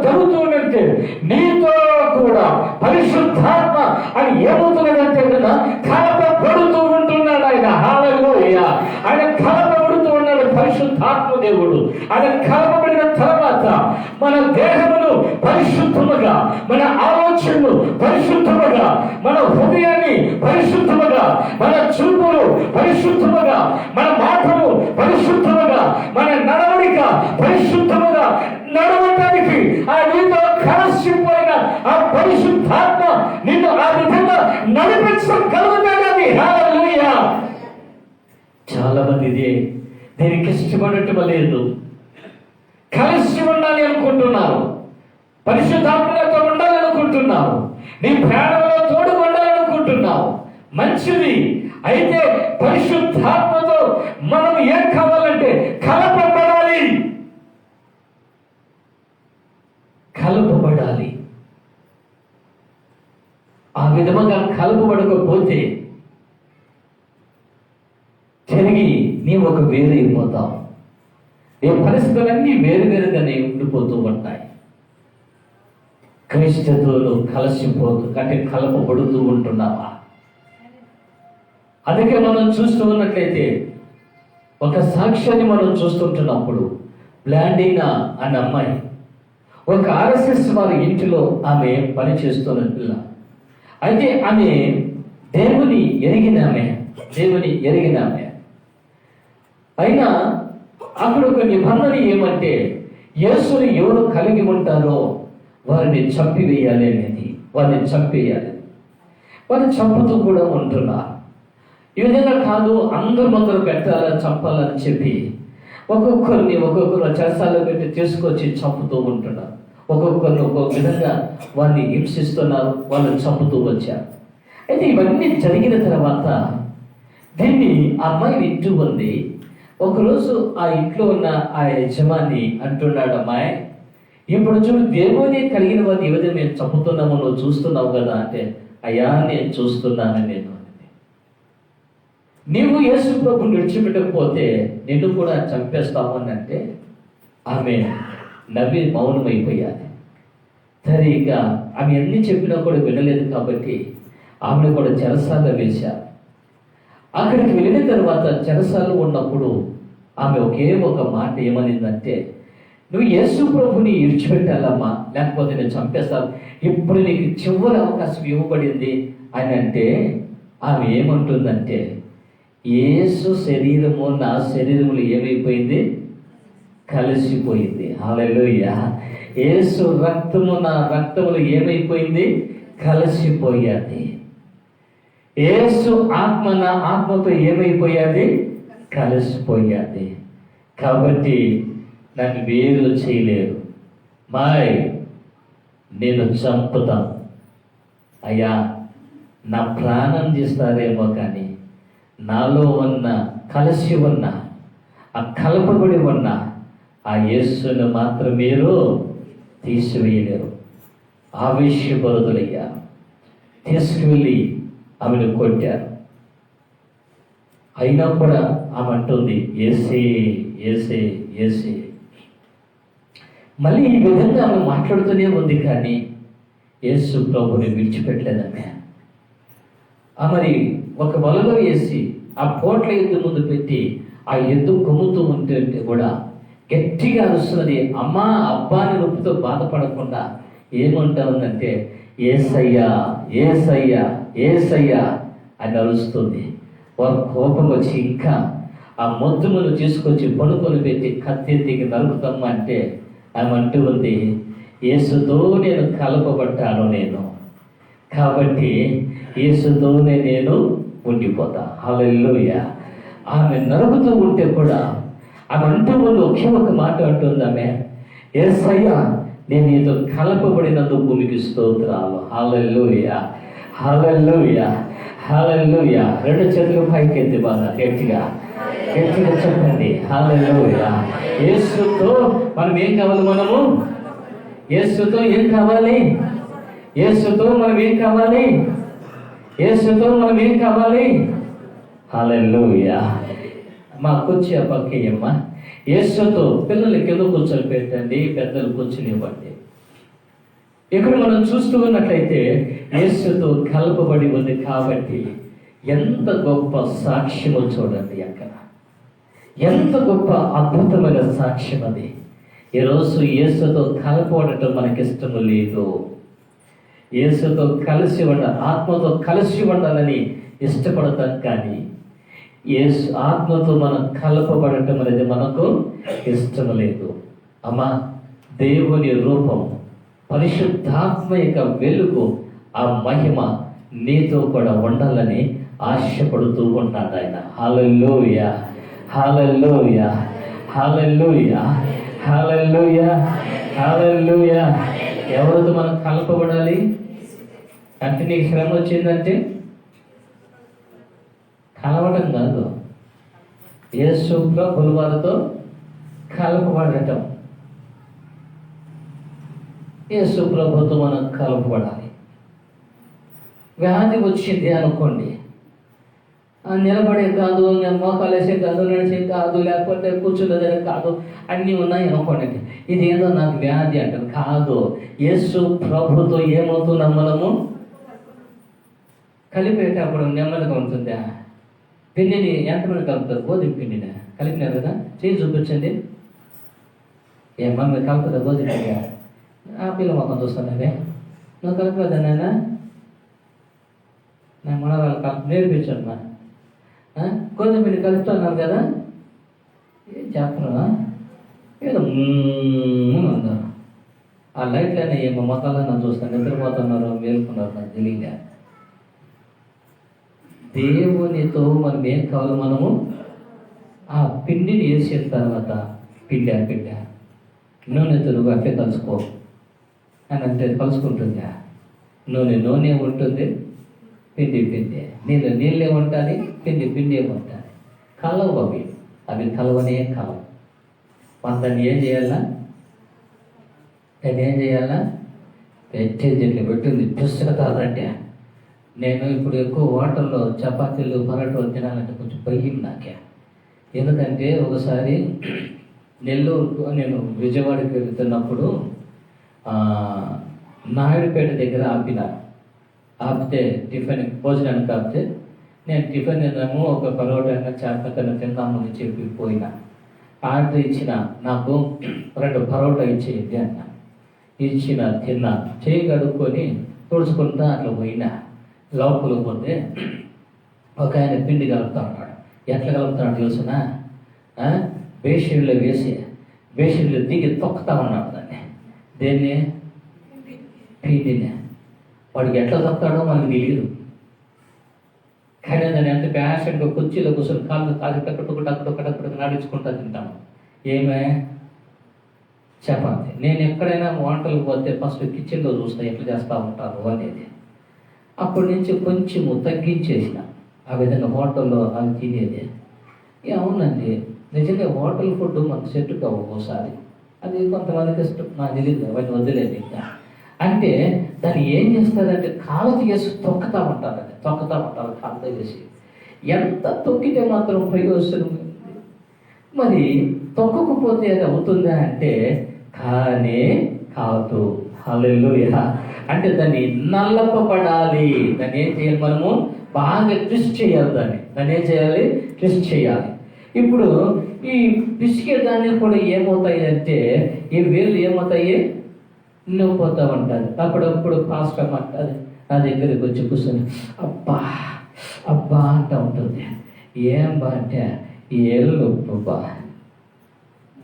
జరుగుతుందంటే నీతో కూడా పరిశుద్ధాత్మ అని ఏమవుతున్నదంటే కదా కలపబడుతూ ఉంటున్నాడు ఆయన. హల్లెలూయా. ఆయన కలపబడుతూ ఉన్నాడు పరిశుద్ధాత్మ దేవుడు. ఆయన కలపబడిన తర్వాత మన దేహమును పరిశుద్ధముగా, మన ఆలోచనలు పరిశుద్ధముగా, మన హృదయాన్ని పరిశుద్ధముగా, మన చూపులు పరిశుద్ధముగా, మన మాటలు పరిశుద్ధముగా, మన నడవడిక పరిశుద్ధముగా నడవటానికి ఆ నీతో కలిసిపోయిన ఆ పరిశుద్ధాత్మ నిన్ను ఆ విధంగా నడిపించగలుగుతాడని. హల్లెలూయా. చాలా మంది దీనికి ఇష్టపడటం లేదు. కలిసి ఉండాలి అనుకుంటున్నారు, పరిశుద్ధాత్మతో ఉండాలి అనుకుంటున్నావు, నీ ప్రాణంలో తోడు ఉండాలనుకుంటున్నావు. మంచిది. అయితే పరిశుద్ధాత్మతో మనం ఏం కావాలంటే కలపబడాలి. కలపబడాలి. ఆ విధముగా కలపబడకపోతే తిరిగి నీవు ఒక వేరు అయిపోతావు. నీ పరిస్థితులన్నీ వేరువేరుగానే ఉండిపోతూ ఉంటాయి. క్రైస్తవులు కలపబడుతూ ఉంటున్నావా? అందుకే మనం చూస్తూ ఉన్నట్లయితే ఒక సాక్ష్యాన్ని మనం చూస్తుంటున్నప్పుడు బ్లాండీనా అనే అమ్మాయి ఒక ఆర్ఎస్ఎస్ వారి ఇంటిలో ఆమె పనిచేస్తున్న పిల్ల. అయితే ఆమె దేవుని ఎరిగిన ఆమె అయినా అక్కడ ఒక నిబంధన ఏమంటే యేసుని ఎవరు కలిగి ఉంటారో వారిని చంపివేయాలి అనేది. వారిని చంపేయాలి. వారిని చంపుతూ కూడా ఉంటున్నారు. ఈ విధంగా కాదు, అందరూ మొదలు పెట్టాలని చంపాలని చెప్పి ఒక్కొక్కరు చెరసాల్లో పెట్టి తీసుకొచ్చి చంపుతూ ఉంటున్నారు. ఒక్కొక్కరిని ఒక్కొక్క విధంగా వారిని హింసిస్తున్నారు, వాళ్ళని చంపుతూ వచ్చారు. అయితే ఇవన్నీ జరిగిన తర్వాత దీన్ని ఆ అమ్మాయి వింటూ ఉంది. ఒకరోజు ఆ ఇంట్లో ఉన్న ఆ యజమాని అంటున్నాడు, అమ్మాయి ఇప్పుడు చూడు, దేవుని కలిగిన వారిని ఈ విధంగా మేము చంపుతున్నాము, నువ్వు చూస్తున్నావు కదా అంటే, అయ్యా నేను చూస్తున్నాను, నీవు యేసు ప్రభువుని విడిచిపెట్టకపోతే నిన్ను కూడా చంపేస్తావు అని అంటే ఆమె నవ్వి మౌనమైపోయాలి. సరే, ఇక ఆమె ఎన్ని చెప్పినా కూడా వినలేదు కాబట్టి ఆమెను కూడా చెరసాల్లో వేశారు. అక్కడికి వెళ్ళిన తర్వాత చెరసాల్లో ఉన్నప్పుడు ఆమె ఒకే ఒక మాట ఏమనిందంటే, నువ్వు యేసు ప్రభుని విడిచిపెట్టాలమ్మా, లేకపోతే నేను చంపేస్తాను, ఇప్పుడు నీకు చివరి అవకాశం ఇవ్వబడింది అని అంటే ఆమె ఏమంటుందంటే, యేసు శరీరము నా శరీరములు ఏమైపోయింది? కలిసిపోయింది. హల్లెలూయా. యేసు రక్తము నా రక్తములు ఏమైపోయింది? కలిసిపోయాది. యేసు ఆత్మ నా ఆత్మతో ఏమైపోయాది? కలిసిపోయాది. కాబట్టి నన్ను వేరు చేయలేరు. నేను చంపుతాను. అయ్యా నా ప్రాణం తీస్తారేమో కానీ నాలో ఉన్న కలిసి ఉన్న ఆ కలపబడి ఉన్న ఆ యేసును మాత్రం మీరు తీసివేయలేరు. ఆవేశపరుదులయ్యారు. తీసుకువెళ్ళి ఆమెను కొట్టారు. అయినా కూడా ఆమె అంటుంది, ఏసే ఏసే ఏసే. మళ్ళీ ఈ విధంగా ఆమె మాట్లాడుతూనే ఉంది, కానీ యేసు ప్రభుని విడిచిపెట్టలేదమ్మే. మరి ఒక వలలో వేసి ఆ పోట్ల ఎద్దు ముందు పెట్టి ఆ ఎద్దు కొమ్ముతూ ఉంటే కూడా గట్టిగా అరుస్తున్నది. అమ్మా అబ్బా అని నొప్పితో బాధపడకుండా ఏమంటా ఉందంటే, ఏసయ్యా ఏసయ్యా ఏసయ్యా అని అరుస్తుంది. వారు కోపం వచ్చి ఇంకా ఆ మొద్దుమును తీసుకొచ్చి పడుకొని పెట్టి కత్తెత్తికి నరుకుతాము అంటే ఆమె అంటూ ఉంది, యేసుతో నేను కలపబడ్డాను నేను, కాబట్టి యేసుతోనే నేను ఉండిపోతా. హల్లెలూయా. ఆమె నరుగుతూ ఉంటే కూడా ఆమె అంటూ ముందు ఒకే ఒక మాట అంటుంది ఆమె, యేసయ్యా నేను నీతో కలపబడినందుకు భూమికి స్తోత్రాలు. హల్లెలూయా హల్లెలూయా హల్లెలూయా. రెండు చేతులు పైకి ఎత్తి బాగా గట్టిగా గట్టిగా చెప్పండి హల్లెలూయా. యేసుతో మనం ఏం కావాలి? మనము యేసుతో ఏం కావాలి? యేసుతో మనం ఏం కావాలి? యేసుతో మనం ఏం కావాలి? హల్లెలూయా. మా కూర్చి ఆ పక్కయ్యమ్మ. యేసుతో పిల్లలు కింద కూర్చొని పెట్టండి, పెద్దలు కూర్చుని ఇవ్వండి. ఇక్కడ మనం చూస్తూ ఉన్నట్లయితే యేసుతో కలపబడి ఉంది కాబట్టి ఎంత గొప్ప సాక్ష్యమో చూడండి. అక్కడ ఎంత గొప్ప అద్భుతమైన సాక్ష్యం అది. ఈరోజు యేసుతో కలపబడటం మనకి ఇష్టము లేదు. యేసుతో కలిసి ఆత్మతో కలిసి ఉండాలని ఇష్టపడతాం, కానీ యేసు ఆత్మతో మనం కలపబడటం అనేది మనకు ఇష్టం లేదు. అమ్మా, దేవుని రూపం, పరిశుద్ధాత్మ యొక్క వెలుగు, ఆ మహిమ నీతో కూడా ఉండాలని ఆశపడుతూ ఉంటాడు ఆయన. హల్లెలూయా హల్లెలూయా హల్లెలూయా హల్లెలూయా హల్లెలూయా. ఎవరితో మనం కలపబడాలి అంటే, నీకు శ్రమ వచ్చిందంటే కలవడం కాదు, యేసు ప్రభువు వారితో కలపబడటం. యేసు ప్రభుతో మనం కలపబడాలి. వ్యాధి వచ్చింది అనుకోండి, నిలబడే కాదు, మోకాలేసే కాదు, నడిచే కాదు, లేకపోతే కూర్చున్నదే కాదు, అన్నీ ఉన్నాయి అనుకోండి. ఇదేదో నాకు వ్యాధి అంటారు. కాదు, యేసు ప్రభుతో ఏమవుతున్నాం మనము? కలిపేటప్పుడు నెమ్మదిగా ఉంటుందా? పిండిని ఎంతమంది కలుపుతారు? గోధుమ పిండిని కలిపినారు కదా, చేయి చూపించండి. ఏమన్నా మీరు కలుపుతారా గోధుమ పిండి? ఆ పిల్ల మొత్తం చూస్తున్నావే, నువ్వు కలిపేదా నాయన? నా మనవాళ్ళు కలిపి నేర్పించాను మా. గోధుమ పిండి కలుపుతున్నారు కదా, ఏం చెప్పరా? ఏదో అందరు ఆ లైట్లనే ఏమో మొత్తాల్లో నన్ను చూస్తాను, నిద్రపోతున్నారు, మేలుకున్నారు, నాకు తెలియగా. దేవునితో మనం ఏం కావాలి? మనము ఆ పిండిని వేసిన తర్వాత పిండా నూనెతో నువ్వు అట్లే కలుసుకో అని అంటే కలుసుకుంటుందా? నూనె ఉంటుంది, పిండి నీళ్ళే ఉంటుంది, పిండి ఉంటుంది. కలవు అవి కలవనే కలవు. మనం దాన్ని ఏం చేయాలా? పెట్టేది ఇట్లా పెట్టింది పుస్తక కాదంటే. నేను ఇప్పుడు ఎక్కువ హోటల్లో చపాతీలు పరోటాలు తినాలంటే కొంచెం భయం నాకే. ఎందుకంటే ఒకసారి నెల్లూరు నేను విజయవాడకి వెళ్తున్నప్పుడు నాయుడుపేట దగ్గర ఆపితే టిఫిన్ భోజనానికి ఆపితే, నేను టిఫిన్ తిన్నాము, ఒక పరోటా చేపకన్నా తిందామని చెప్పి పోయినా. ఆర్డర్ ఇచ్చిన, నాకు 2 పరోటా ఇచ్చేయండి అన్న. తిన్నా, చేయి కడుక్కొని తుడుచుకుంటా అట్లా పోయినా. లోపలికి పోతే ఒక ఆయన పిండి కలుపుతా ఉన్నాడు. ఎట్లా కలుపుతున్నాడు తెలుసునా? బేషన్లో వేసి బేషన్లో దిగి తొక్కుతా ఉన్నాడు దాన్ని. దేన్ని? పిండిని. వాడికి ఎట్లా తొక్కుతాడో మనకు తెలియదు. కానీ దాన్ని ఎంత ప్యాషన్గా కుర్చీలో కూర్చొని కాళ్ళు అక్కడొక్కడొక్కడొక్కడొక్కడొక్కడొక్క నడుచుకుంటా తింటాము. ఏమే చపాతి. నేను ఎక్కడైనా వంటలకు పోతే ఫస్ట్ కిచెన్లో చూస్తా ఎట్లా చేస్తూ ఉంటారు అనేది. అప్పటి నుంచి కొంచెము తగ్గించేసిన ఆ విధంగా హోటల్లో అవి తినేది. అవునండి, నిజంగా హోటల్ ఫుడ్ మనకు సెట్ కావు ఒక్కోసారి. అది కొంతమందికి ఇష్టం, నాకు తెలియదు, అవన్నీ వదిలేదు ఇంకా. అంటే దాన్ని ఏం చేస్తారంటే కాళ్ళతో చేసి తొక్కుతా ఉంటారండి, కాళ్ళతో చేసి. ఎంత తొక్కితే మాత్రం ప్రయోజనం ఉంది? మరి తొక్కకపోతే అది అవుతుందా అంటే కానే కాదు. హల్లెలూయా. అంటే దాన్ని నల్లపబడాలి. దాన్ని ఏం చేయాలి? మనము బాగా ట్విస్ట్ చేయాలి. దాన్ని ఏం చేయాలి? ట్విస్ట్ చేయాలి. ఇప్పుడు ఈ బిస్కెట్ దాన్ని కూడా ఏమవుతాయి అంటే ఈ వేళ్ళు ఏమవుతాయి? నొప్పిపోతూ ఉంటారు. అప్పుడప్పుడు పాస్టర్ అంటారు నా దగ్గరికి వచ్చి కూర్చొని అబ్బా అబ్బా అంటూ ఉంటుంది. ఏం బా అంటే ఈ ఏళ్ళు నొప్పి,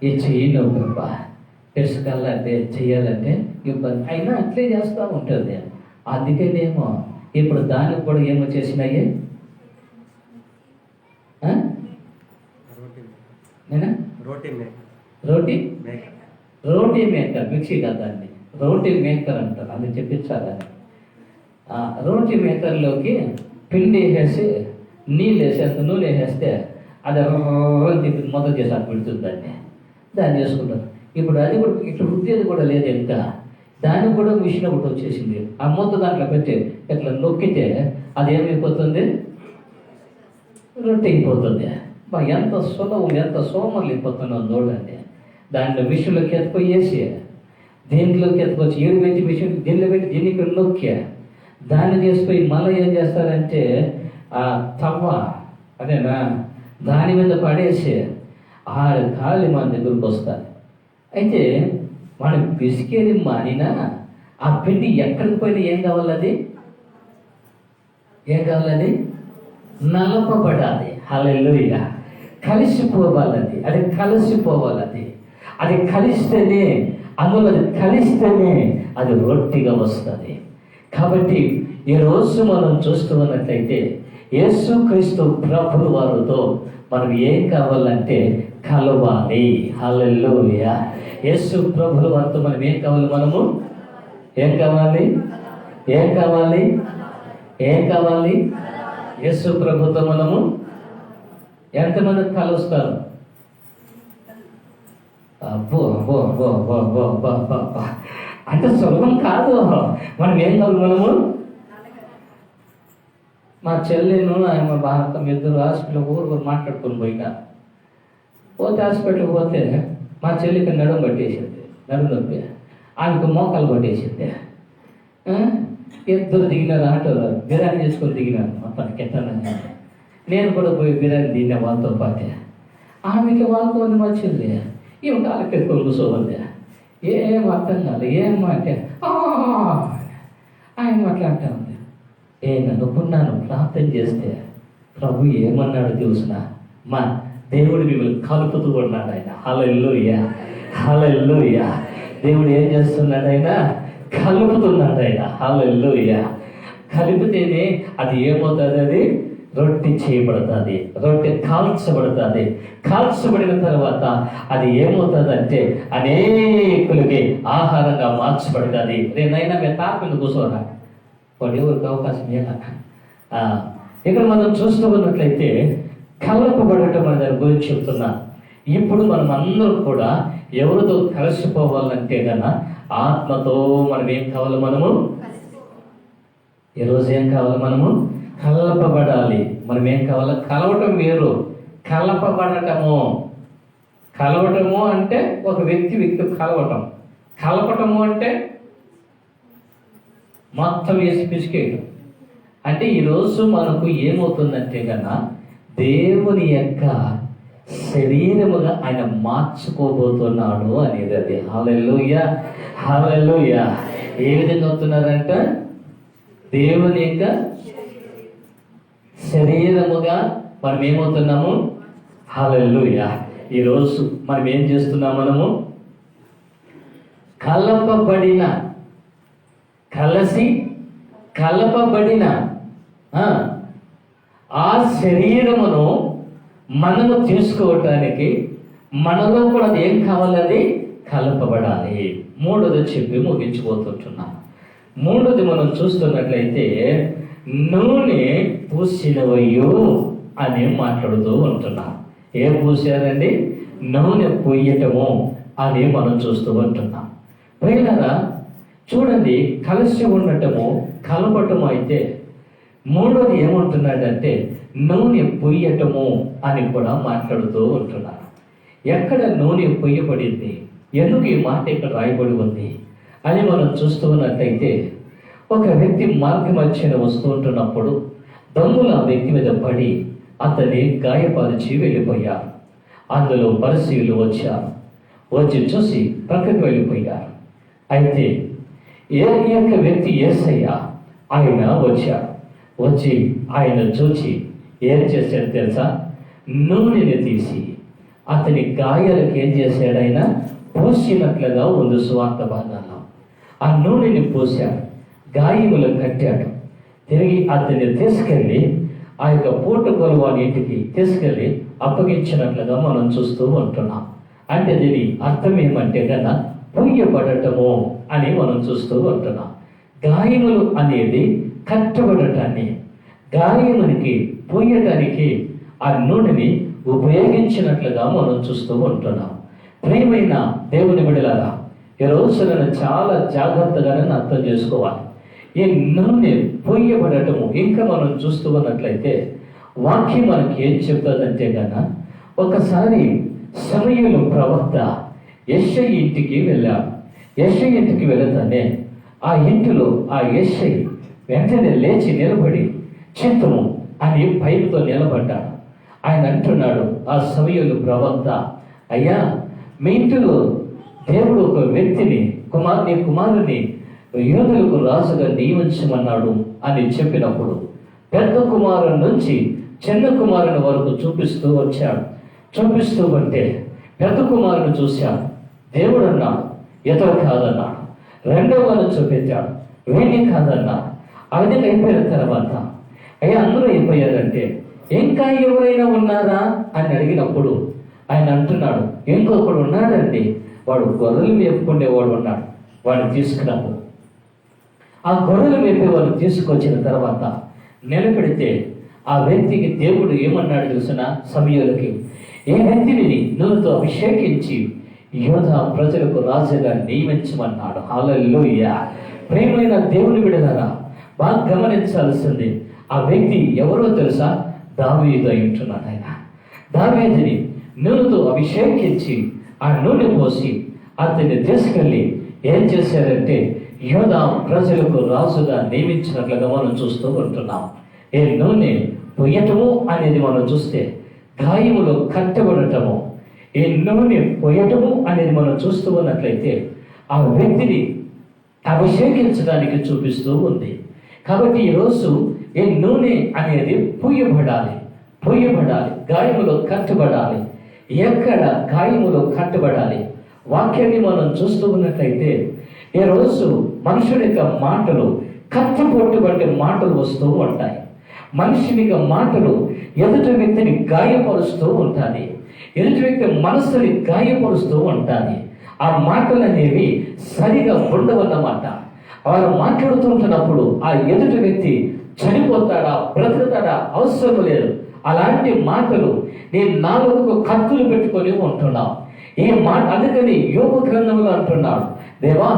ఈ చెయ్యి నొప్పి, పెరుసుకాలంటే చెయ్యాలంటే ఇబ్బంది అయినా అట్లే చేస్తూ ఉంటుంది. అందుకనేమో ఇప్పుడు దానికి కూడా ఏమో చేసినాయి రోటీ మేకర్, మిక్సీ కదండి, రోటీ మేకర్ అంటారు. అది చెప్పించాలని రోటీ మేకర్లోకి పిండి వేసి నీళ్ళు వేసేస్తే, నూనె వేసేస్తే అది మొదలు చేసి అటు పెడుతుందండి. దాన్ని చేసుకుంటారు. ఇప్పుడు అది కూడా ఇట్లా రుద్దేది కూడా లేదు ఇంకా. దానికి కూడా మిషన్ ఒకటి వచ్చేసింది. ఆ మొత్తం దాంట్లో పెట్టి ఇట్లా నొక్కితే అది ఏమైపోతుంది? రొట్టె అయిపోతుంది. ఎంత సులభం, ఎంత సోమర్లు అయిపోతున్నాం చూడండి. దాంట్లో మిషన్లోకి ఎత్తుకొయ్యేసి దీంట్లోకి ఎత్తుకొచ్చి 7 పెట్టి మిషన్ దీనిలో పెట్టి దీనికి నొక్కి దాన్ని చేసుకొని మళ్ళీ ఏం చేస్తారంటే ఆ తవ్వ అదేనా దాని మీద పడేసి 6 కాళ్ళు మన దగ్గరకు వస్తారు. అయితే మనం పిసికేది మానినా ఆ పిండి ఎక్కడికి పోయినా ఏం కావాలది? నలపబడాలి. హల్లెలూయా. కలిసిపోవాలది, అది కలిసిపోవాలది. అది కలిస్తేనే, అందులో అది కలిస్తేనే అది రొట్టిగా వస్తుంది. కాబట్టి ఈరోజు మనం చూస్తూ ఉన్నట్లయితే యేసుక్రీస్తు ప్రభువు వారితో మనం ఏం కావాలంటే కలవాలి. హల్లెలూయా. యేసు ప్రభువు వారితో మనం ఏం కావాలి? మనము ఏం కావాలి? యేసు ప్రభుతో మనము ఎంతమంది కలుస్తారు? అబ్బో అబ్బో అబ్బో అబ్బో అబ్బో అబ్బో అబ్బో అబ్బో అంటే సులభం కాదు. మనం ఏం కావాలి? మనము మా చెల్లెను మా భారత ఇద్దరు హాస్పిటల్ ఊరు మాట్లాడుకొని పోయినా పోతే హాస్పిటల్కి పోతే మా చెల్లికి నడుము పట్టేసింది, నడుము నొప్పి. ఆమెకు మోకాలు పట్టేసింది. ఇద్దరు దిగినారు ఆటోలో, బిర్యానీ చేసుకొని దిగినారు మొత్తానికి ఎట్టానని. నేను కూడా పోయి బిర్యానీ తిన్నా వాళ్ళతో పాటే. ఆమెకి వాళ్ళతో ఉంది మా చెల్లి, ఈమె కాళ్ళకి ఎత్తుకొని కూర్చోవాలి. ఏం అర్థం కాదు. ఏం అంటే ఆయన మాట్లాడుతూ ఉంది. అనుకున్నాను ప్రార్థన చేస్తే ప్రభు ఏమన్నాడు తెలుసునా? మా దేవుడు మిమ్మల్ని కలుపుతూ ఉన్నాడు ఆయన. హల్లెలూయా, హల్లెలూయా. దేవుడు ఏం చేస్తున్నాడు? ఆయన కలుపుతున్నాడు ఆయన. హల్లెలూయా. కలిపితేనే అది ఏమవుతుంది? అది రొట్టె చేయబడుతుంది, రొట్టె కాల్చబడుతుంది. కాల్చబడిన తర్వాత అది ఏమవుతుందంటే అనేకులకి ఆహారంగా మార్చబడుతుంది. నేనైనా మేము తాపని కూర్చోరా వాడు ఎవరికి అవకాశం ఎలా? ఇక్కడ మనం చూస్తూ ఉన్నట్లయితే కలపబడటం అనే దాని గురించి చెప్తున్నా. ఇప్పుడు మనం అందరూ కూడా ఎవరితో కలిసిపోవాలంటే గన ఆత్మతో మనం ఏం కావాలి? మనము ఈరోజు ఏం కావాలి? మనము కలపబడాలి. మనం ఏం కావాలి? కలవటం వేరు, కలవటము అంటే ఒక వ్యక్తి కలపటము అంటే మొత్తం వేసి పిసికేయడం. అంటే ఈరోజు మనకు ఏమవుతుందంటే కన్నా దేవుని యొక్క శరీరముగా ఆయన మార్చుకోబోతున్నాడు అనేది అది. హల్లెలూయా, హల్లెలూయా. ఏ విధంగా అవుతున్నారంట? దేవుని యొక్క శరీరముగా మనం ఏమవుతున్నాము? హల్లెలూయా. ఈరోజు మనం ఏం చేస్తున్నాం? మనము కలపబడిన ఆ శరీరమును మనము తీసుకోవటానికి మనలో కూడా ఏం కావాలి? అది కలపబడాలి. మూడోది చెప్పి ముగించిపోతుంటున్నాం. మూడోది మనం చూస్తున్నట్లయితే నూనె పూసినవయ్యో అని మాట్లాడుతూ ఉంటున్నాం. ఏం పూసారండి? నూనె పూయటము అని మనం చూస్తూ ఉంటున్నాం. ప్రియులారా, చూడండి, కలిసి ఉండటము కలపటము అయితే మూడోది ఏమంటున్నాడంటే నూనె పొయ్యటము అని కూడా మాట్లాడుతూ ఉంటున్నారు. ఎక్కడ నూనె పొయ్యబడింది, ఎందుకు ఈ మాట ఇక్కడ రాయబడి ఉంది అని మనం చూస్తూ ఉన్నట్లయితే, ఒక వ్యక్తి మార్గ మధ్యన వస్తూ ఉంటున్నప్పుడు దొంగలు ఆ వ్యక్తి మీద పడి అతన్ని గాయపరిచి వెళ్ళిపోయారు. అందులో పరిశీలు వచ్చారు, వచ్చి చూసి ప్రక్కకు వెళ్ళిపోయారు. అయితే ఏ యొక్క వ్యక్తి యేసయ్య ఆయన వచ్చాడు. వచ్చి ఆయన చూచి ఏం చేశాడు తెలుసా? నూనెని తీసి అతని గాయాలకు ఏం చేశాడు? ఆయన పూసినట్లుగా ఉంది సువార్త భాగాల్లో. ఆ నూనెని పూశాడు, గాయములు కట్టాడు. తిరిగి అతన్ని తీసుకెళ్ళి ఆ యొక్క పూట కొలువాని ఇంటికి తీసుకెళ్ళి అప్పగించినట్లుగా మనం చూస్తూ ఉంటున్నాం. అంటే దీని అర్థం ఏమంటే కన్నా పూయబడటము అని మనం చూస్తూ ఉంటున్నాం. గాయములు అనేది కట్టబడటాన్ని, గాయమునికి పూయటానికి ఆ నూనెని ఉపయోగించినట్లుగా మనం చూస్తూ ఉంటున్నాం. ప్రియమైన దేవుని బిడ్డలారా, ఈ రోజులను చాలా జాగ్రత్తగానే అర్థం చేసుకోవాలి. ఈ నూనె పొయ్యబడటము ఇంకా మనం చూస్తూ ఉన్నట్లయితే వాక్యం మనకి ఏం చెప్తుందంటే కన్నా, ఒకసారి సమూయేలు ప్రవక్త యెషయి ఇంటికి వెళ్ళాడు. యెషయి ఇంటికి వెళతానే ఆ ఇంటిలో ఆ యెషయి వెంటనే లేచి నిలబడి చిత్తము అని భయంతో నిలబడ్డాడు. ఆయన అంటున్నాడు ఆ సమూయేలు ప్రవక్త, అయ్యా, మీ ఇంటిలో దేవుడు ఒక వ్యక్తిని నీ కుమారుని యూదులకు రాజుగా నియమించమన్నాడు అని చెప్పినప్పుడు పెద్ద కుమారుని నుంచి చిన్న కుమారుని వరకు చూపిస్తూ వచ్చాడు. చూపిస్తూ ఉంటే పెద్ద కుమారుని చూశాడు, దేవుడు అన్నాడు, ఇతడు కాదన్నాడు. రెండవను చూపించాడు, వీడిని కాదన్నాడు. అది అయిపోయిన తర్వాత అయ్యా అందరూ అయిపోయారంటే ఇంకా ఎవరైనా ఉన్నారా అని అడిగినప్పుడు ఆయన అంటున్నాడు, ఇంకొకడు ఉన్నాడండి, వాడు గొర్రెలు మేపుకునేవాడు ఉన్నాడు, వాడిని తీసుకున్నాము. ఆ గొర్రెలు మేపేవాడు తీసుకొచ్చిన తర్వాత నిలబెడితే ఆ వ్యక్తికి దేవుడు ఏమన్నాడు తెలిసిన సమూయేలుకి, ఏ వ్యక్తిని నూనెతో అభిషేకించి యోధా ప్రజలకు రాజుగా నియమించమన్నాడు. హల్లెలూయా. ప్రియమైన దేవుని బిడ్డలారా, బాగా గమనించాల్సింది ఆ వ్యక్తి ఎవరో తెలుసా? దావీదు అయి ఉంటున్నాడు. ఆయన దావీదుని నూనెతో అభిషేకించి ఆ నూనె పోసి అతన్ని తీసుకెళ్ళి ఏం చేశారంటే యోధా ప్రజలకు రాజుగా నియమించినట్లుగా మనం చూస్తూ ఉంటున్నాం. ఈ నూనె పొయ్యటము అనేది మనం చూస్తే గాయములో కట్టబడటము, ఈ నూనె పొయ్యటము అనేది మనం చూస్తూ ఉన్నట్లయితే ఆ వ్యక్తిని అభిషేకించడానికి చూపిస్తూ ఉంది. కాబట్టి ఈరోజు ఈ నూనె అనేది పూయబడాలి, గాయములో కట్టబడాలి. ఎక్కడ గాయములో కట్టబడాలి? వాక్యాన్ని మనం చూస్తూ ఉన్నట్లయితే ఈరోజు మనుషుని యొక్క మాటలు కత్తిపోటుబట్టే మాటలు వస్తూ ఉంటాయి. మనిషిని యొక్క మాటలు ఎదుటి వ్యక్తిని గాయపరుస్తూ ఉంటుంది, ఎదుటి వ్యక్తి మనస్సుని గాయపరుస్తూ ఉంటుంది. ఆ మాటలు అనేవి సరిగా ఉండవన్నమాట. వారు మాట్లాడుతుంటున్నప్పుడు ఆ ఎదుటి వ్యక్తి చనిపోతాడా బ్రతుకుతాడా అవసరం లేదు. అలాంటి మాటలు నేను నాలుగు కత్తులు పెట్టుకొని ఉంటున్నావు. ఈ మాట అందుకని యోగ గ్రంథంలో అంటున్నాడు, దేవా,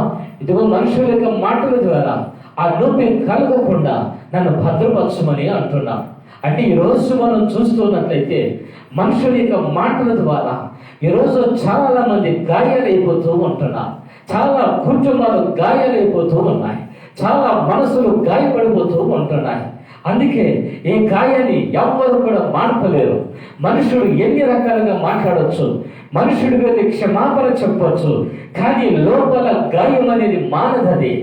ఇదిగో మనుషుల యొక్క మాటల ద్వారా ఆ నొప్పి కలగకుండా నన్ను భద్రపరచమని అంటున్నాడు. అంటే ఈరోజు మనం చూస్తున్నట్లయితే మనుషుల యొక్క మాటల ద్వారా ఈరోజు చాలా మంది గాయాలైపోతూ ఉంటున్నారు. చాలా కుటుంబాలు గాయాలైపోతూ ఉన్నాయి, చాలా మనసులు గాయపడిపోతూ ఉంటున్నాయి. అందుకే ఈ గాయాన్ని ఎవ్వరు కూడా మానపలేరు. మనుషుడు ఎన్ని రకాలుగా మాట్లాడవచ్చు, మనుషుడి మీద క్షమాపణ చెప్పవచ్చు, కానీ లోపల గాయం అనేది మానదది.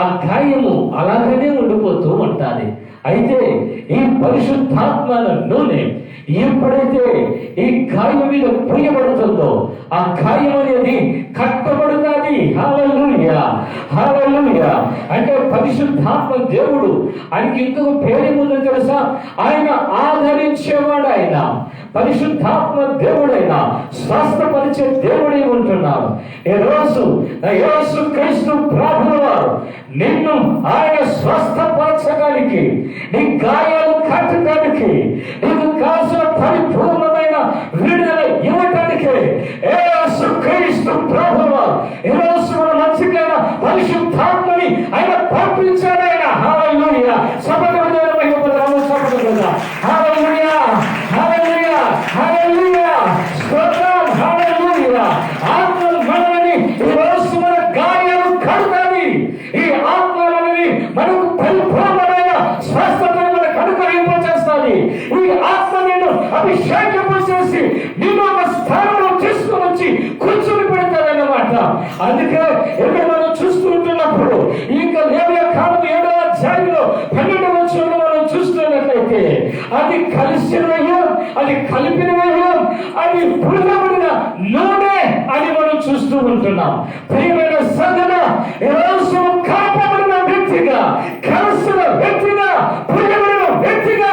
ఆ గాయము అలాగనే ఉండిపోతూ ఉంటుంది. అయితే ఈ పరిశుద్ధాత్మల నూనె ఎప్పుడైతే ఈ గాయం మీద పూయబడుతుందో ఆ గాయం అనేది కట్టబడుతుంది. హల్లెలూయా. హల్లెలూయా. అంటే పరిశుద్ధాత్మ దేవుడు, ఆయనకి ఇంకొక పేరేముందని తెలుసా? ఆయన ఆదరించేవాడు, ఆయన పరిశుద్ధాత్మ దేవుడైన స్వస్థపరిచే దేవుడే ఉంటున్నాడు. యేసు క్రీస్తు ప్రభువు వారు నిన్ను ఆయన స్వస్థపరచడానికి, నీ గాయాలు కట్టడానికి, నీకు కాసిన పరిపూర్ణమైన విడుదల ఇవ్వటానికి యేసు క్రీస్తు ప్రభువు వారు ఈరోజు మన మంచికైన పరిశుద్ధాత్మని ఆయన పంపించాడు. ఆయన హల్లెలూయా. సభలో మహిమపడదాము. సభలో హల్లెలూయా, హల్లెలూయా, హల్లెలూయా, స్తోత్రం, హల్లెలూయా. ఆత్మలు మనల్ని ఈరోజు మన గాయాలు కడుతాయి. ఈ ఆత్మలని మనకు పరిపూర్ణమైన స్వస్థతను మనకు అనుగ్రహింపచేస్తాయి. ఈ ఆత్మ నిన్ను అభిషేకింపచేసి నిన్ను ఒక స్థానంలో తీసుకొని వచ్చి కూర్చొని పెడతారన్నమాట. అందుకే ఇక్కడ మనం చూస్తుంటున్నప్పుడు ఇంకా లేవియా కాలం 7వ అధ్యాయంలో 12వ వచనంలో మనం చూస్తున్నట్లయితే అది కలిసినవయ్యో, అది కలిపినవయ్యో, అది పులకబడిన నూనె అని మనం చూస్తూ ఉంటున్నాం. ప్రియమైన సంఘమ, ఈరోజు కాపబడిన వ్యక్తిగా, కలిసిన వ్యక్తిగా, పులకబడిన వ్యక్తిగా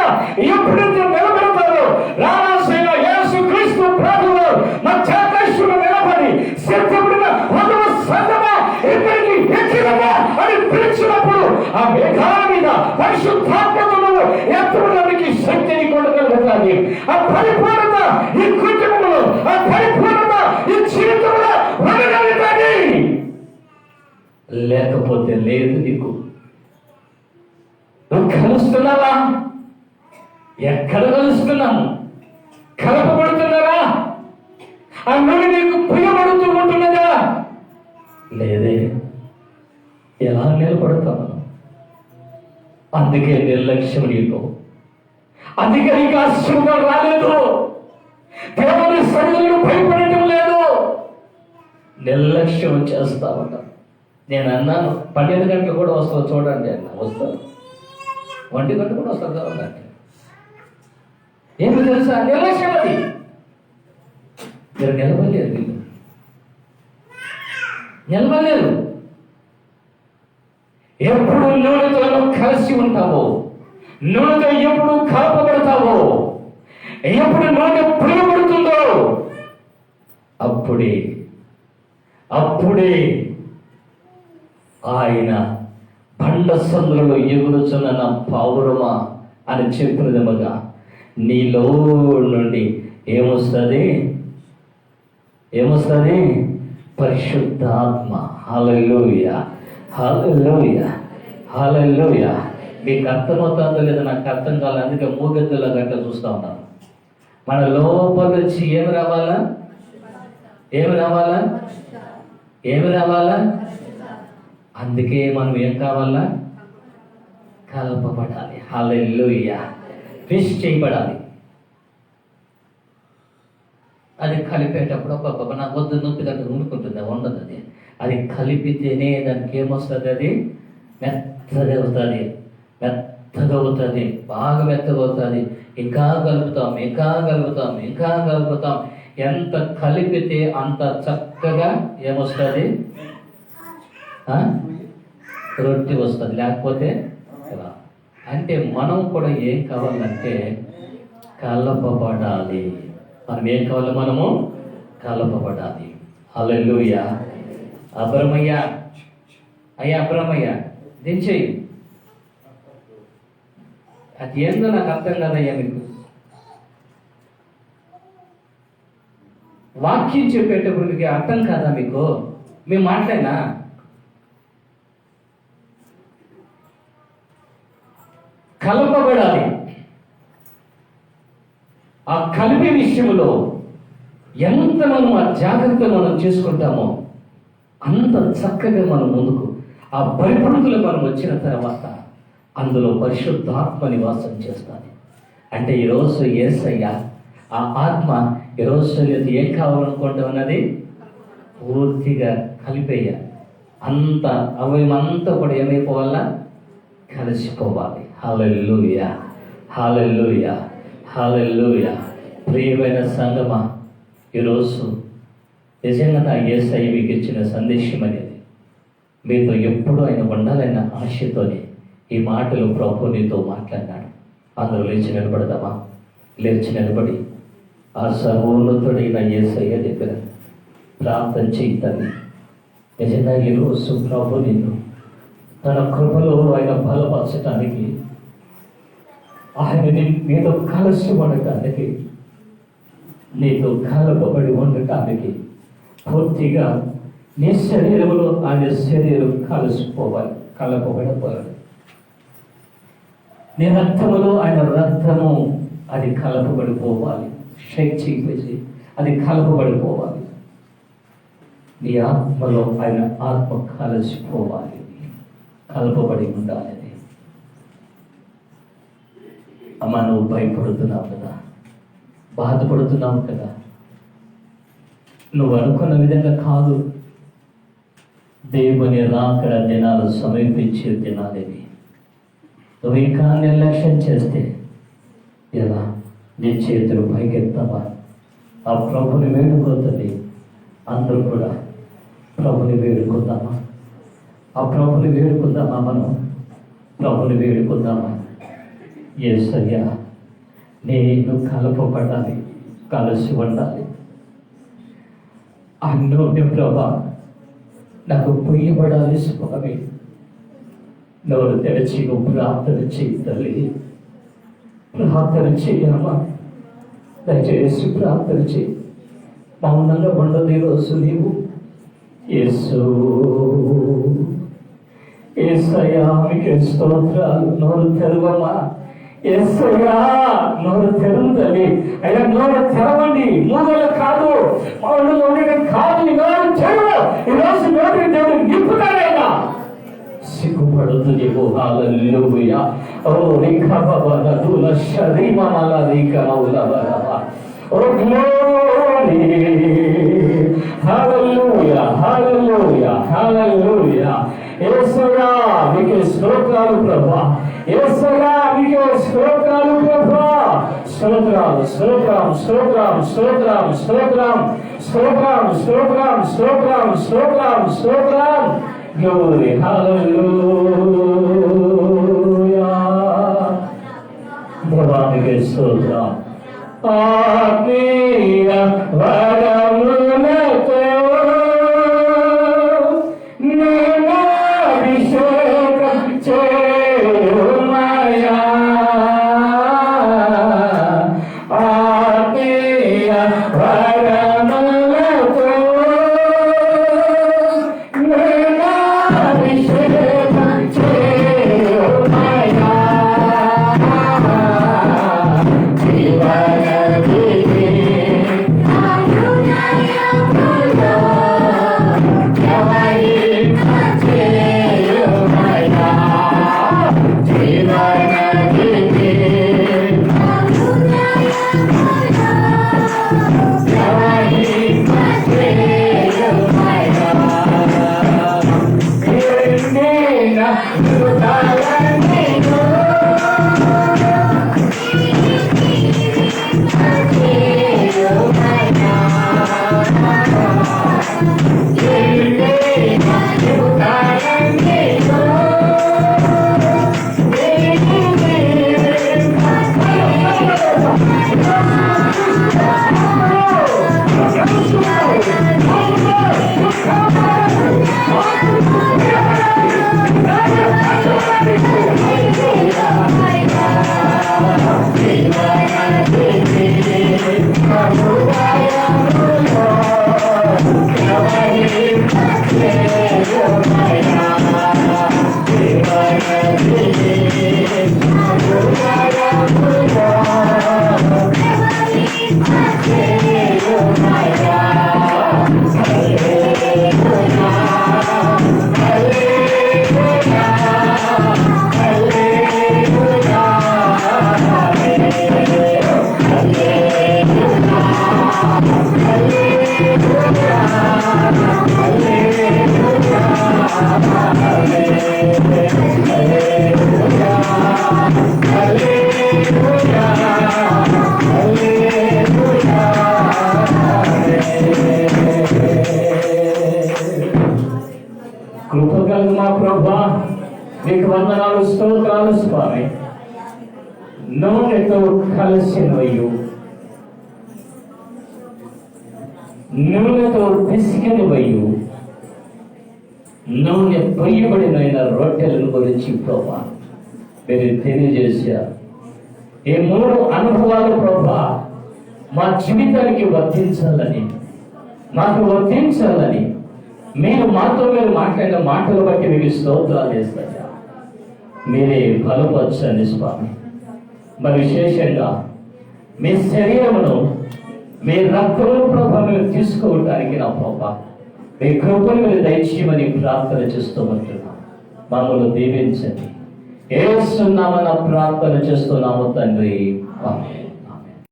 ఎప్పుడైతే నిలబడతారో రారాసైన యేసు క్రీస్తు ప్రభువు మధ్యాకాశంలో నిలబడి సిద్ధపడిన ఒక సంఘమ ఇక్కడికి ఎక్కినమా అని పిలిచినప్పుడు ఆ మేఘాల మీద పరిశుద్ధాత్మను ఎత్తడానికి శక్తిని కొనగలుగుతాయి. ఆ పరిపూర్ణత ఈ కుటుంబంలో, ఆ పరిపూర్ణత ఈ జీవితంలో ఉండగలుగుతాయి. లేకపోతే లేదు. నీకు నువ్వు కలుస్తున్నావా? ఎక్కడ కలుస్తున్నాము? కలపబడుతున్నారా? ఆ నుండి నీకు ప్రియపడుతూ ఉంటున్నదా? లేదే. ఎలా నిలబడతాను? అందుకే నిర్లక్ష్యం నీకు. అందుకే నీకు ఆశ్చర్యంగా రాలేదు. దేవుని సన్నిధిలో భయపడటం లేదు. నిర్లక్ష్యం చేస్తామట. నేను అన్నాను 12 గంటలు కూడా వస్తావు చూడండి అన్న. వస్తాను 1 గంట కూడా వస్తాను కావాలంటే. ఏమి తెలుసా? నిర్లక్ష్యం. అది మీరు నిలబడలేరు. వీళ్ళు నిలబడలేరు. ఎప్పుడు నూనెతో కలిసి ఉంటావో, నూనెతో ఎప్పుడు కలపబడతావో, ఎప్పుడు నూనె పులబడుతుందో అప్పుడే ఆయన బండ సందులలో ఎగురుచున్న నా పావురమా అని చెప్పినదమగా నీలో నుండి ఏమొస్తుంది? పరిశుద్ధాత్మ. హల్లెలూయా, హల్లెలూయా, హల్లెలూయా. మీకు అర్థమవుతుందో లేదో నాకు అర్థం కాలేదు. అందుకే మూగెద్దుల గంట చూస్తూ ఉన్నాను. మన లోపల నుంచి ఏమి రావాలా? అందుకే మనం ఏం కావాలా? కలపబడాలి. హల్లెలూయా. ఫిష్ చేయబడాలి. అది కలిపేటప్పుడు ఒక్కొక్క నాకు వద్దు నొప్పి దగ్గర ఉండుకుంటుంది, ఉండదు. అది కలిపితేనే దానికి ఏమొస్తుంది? అది మెత్తగా అవుతుంది, బాగా మెత్తగా అవుతుంది. ఇంకా కలుపుతాం. ఎంత కలిపితే అంత చక్కగా ఏమొస్తుంది? రొట్టె వస్తుంది. లేకపోతే అంటే మనం కూడా ఏం కావాలంటే కలపబడాలి. మనం ఏం కావాలి? మనము కలపబడాలి. హల్లెలూయా. అబ్రమయ్య దించేయి. అది ఏందో నాకు అర్థం కాదయ్యా. మీకు వాక్యం చెప్పేటప్పుడు మీకు అర్థం కాదా? మీకు మేము మాట్లాడినా కలపబడాలి. ఆ కలిపే విషయంలో ఎంత మనం ఆ జాగ్రత్త మనం చేసుకుంటామో అంత చక్కగా మనం ముందుకు ఆ పరిపూర్ణతలో మనం వచ్చిన తర్వాత అందులో పరిశుద్ధాత్మ నివాసం చేస్తుంది. అంటే ఈరోజు యేసయ్య ఆ ఆత్మ ఈరోజు ఏం కావాలనుకుంటాం అన్నది పూర్తిగా కలిపేయాలి. అంత అవయమంతా కూడా ఏమైపోవాలా? కలిసిపోవాలి. హల్లెలూయా, హల్లెలూయా, హల్లెలూయా. ప్రియమైన సంగమా, ఈరోజు నిజంగా నా యేసయ్య మీకు ఇచ్చిన సందేశం అనేది మీతో ఎప్పుడూ ఆయన ఉండాలన్న ఆశతోనే ఈ మాటలు ప్రభు నీతో మాట్లాడినాడు. అందరూ లేచి నిలబడదామా? లేచి నిలబడి ఆ సర్వోన్నతుడైన యేసయ్య దగ్గర ప్రార్థన చేయి తల్లి. నిజంగా ఈరోజు ప్రభు నిన్ను తన కృపలో ఆయన బలపరచటానికి, ఆయన నీతో కలిసి ఉండటానికి, నీతో కలపబడి ఉండటానికి, పూర్తిగా నీ శరీరంలో ఆయన శరీరం కలిసిపోవాలి, కలపబడిపోవాలి. నీ రక్తములో ఆయన రక్తము అది కలపబడిపోవాలి, షేక్ చేసి అది కలపబడిపోవాలి. నీ ఆత్మలో ఆయన ఆత్మ కలిసిపోవాలి, కలపబడి ఉండాలి. అమ్మ, నువ్వు భయపడుతున్నావు కదా, బాధపడుతున్నావు కదా, నువ్వు అనుకున్న విధంగా కాదు. దేవుని రాకడ దినాలు సమీపించే దినాలివి. నువ్వు ఇంకా నిర్లక్ష్యం చేస్తే ఎలా? నీ చేతులు పైకెత్తావా? ఆ ప్రభుని వేడుకోతుంది. అందరూ కూడా ప్రభుని వేడుకుందామా? ఆ ప్రభుని వేడుకుందామా? మనం ప్రభుని వేడుకుందామా? యేసయ్యా, నేను కలపబడాలి, కలిసి ఉండాలి. అన్నోని ప్రభా, నాకు పొయ్యబడాలి స్వామి. నోరు తెరచి నువ్వు ప్రార్థన చేయి తల్లి, ప్రార్థన చేయమ్మా. దయచేసి ప్రార్థన చేయి. మౌనంగా ఉండదు ఈరోజు నీవు. యేసు, యేసయ్యా, మీకే స్తోత్రాలు. నోరు తెరవమ్మా. యేసయ్యా, నోరు తెరువుతుంది. అయ్యా, నోరు తెరవండి. మూగలు కాదు, మౌనంలో ఉండడం కాదు. నోరు తెరవు. ఈరోజు నోటి దేవుడు నింపుతాడైనా సిగ్గుపడుతుందేమో. హల్లెలూయా. ఓ రికబబన దుల శరీమమల రికమౌలబరబ. Oh glory. హల్లెలూయా, హల్లెలూయా, హల్లెలూయా. యేసయ్యా, మీకే స్తోత్రాలు ప్రభువా. యేసయ్యా, మీకే స్తోత్రాలు ప్రభువా. స్తోత్రం, స్తోత్రం, స్తోత్రం, స్తోత్రం, స్తోత్రం, స్తోత్రం, స్తోత్రం, స్తోత్రం, స్తోత్రం, స్తోత్రం. Glory, hallelujah. దేవానికి స్తోత్రం. ఆత్మీయ వరములతో నేను అభిషేకం చేయుమయా. ఆత్మీయ వరములతో కృపగల ప్రభా మీకు వందనాలు, స్తోత్రాలు స్వామి. నూనెతో కలిసినవయ్యు, నూనెతో పిసికినవయ్యు, నూనె పొయ్యబడిన రొట్టెలను గురించి ప్రభా మీరు తెలియజేశారు. ఈ 3 అనుభవాలు ప్రభా మా జీవితానికి వర్తించాలని, మాకు వర్తించాలని మీరు మాట్లాడిన మాటలు బట్టి మీకు స్తోత్రాలు చేస్తాయా. మీరే బలపరచండి స్వామి. మరి విశేషంగా మీ శరీరమును, మీ రక్తమును ప్రభా మీరు తీసుకోవటానికి నా ప్రభా మీ కృపను మీరు దయచేయమని ప్రార్థన చేస్తూ ఉంటున్నాం. మమ్మల్ని దీవించండి. యేసు నామమున ప్రార్థన చేస్తున్నాము తండ్రి. ఆమేన్.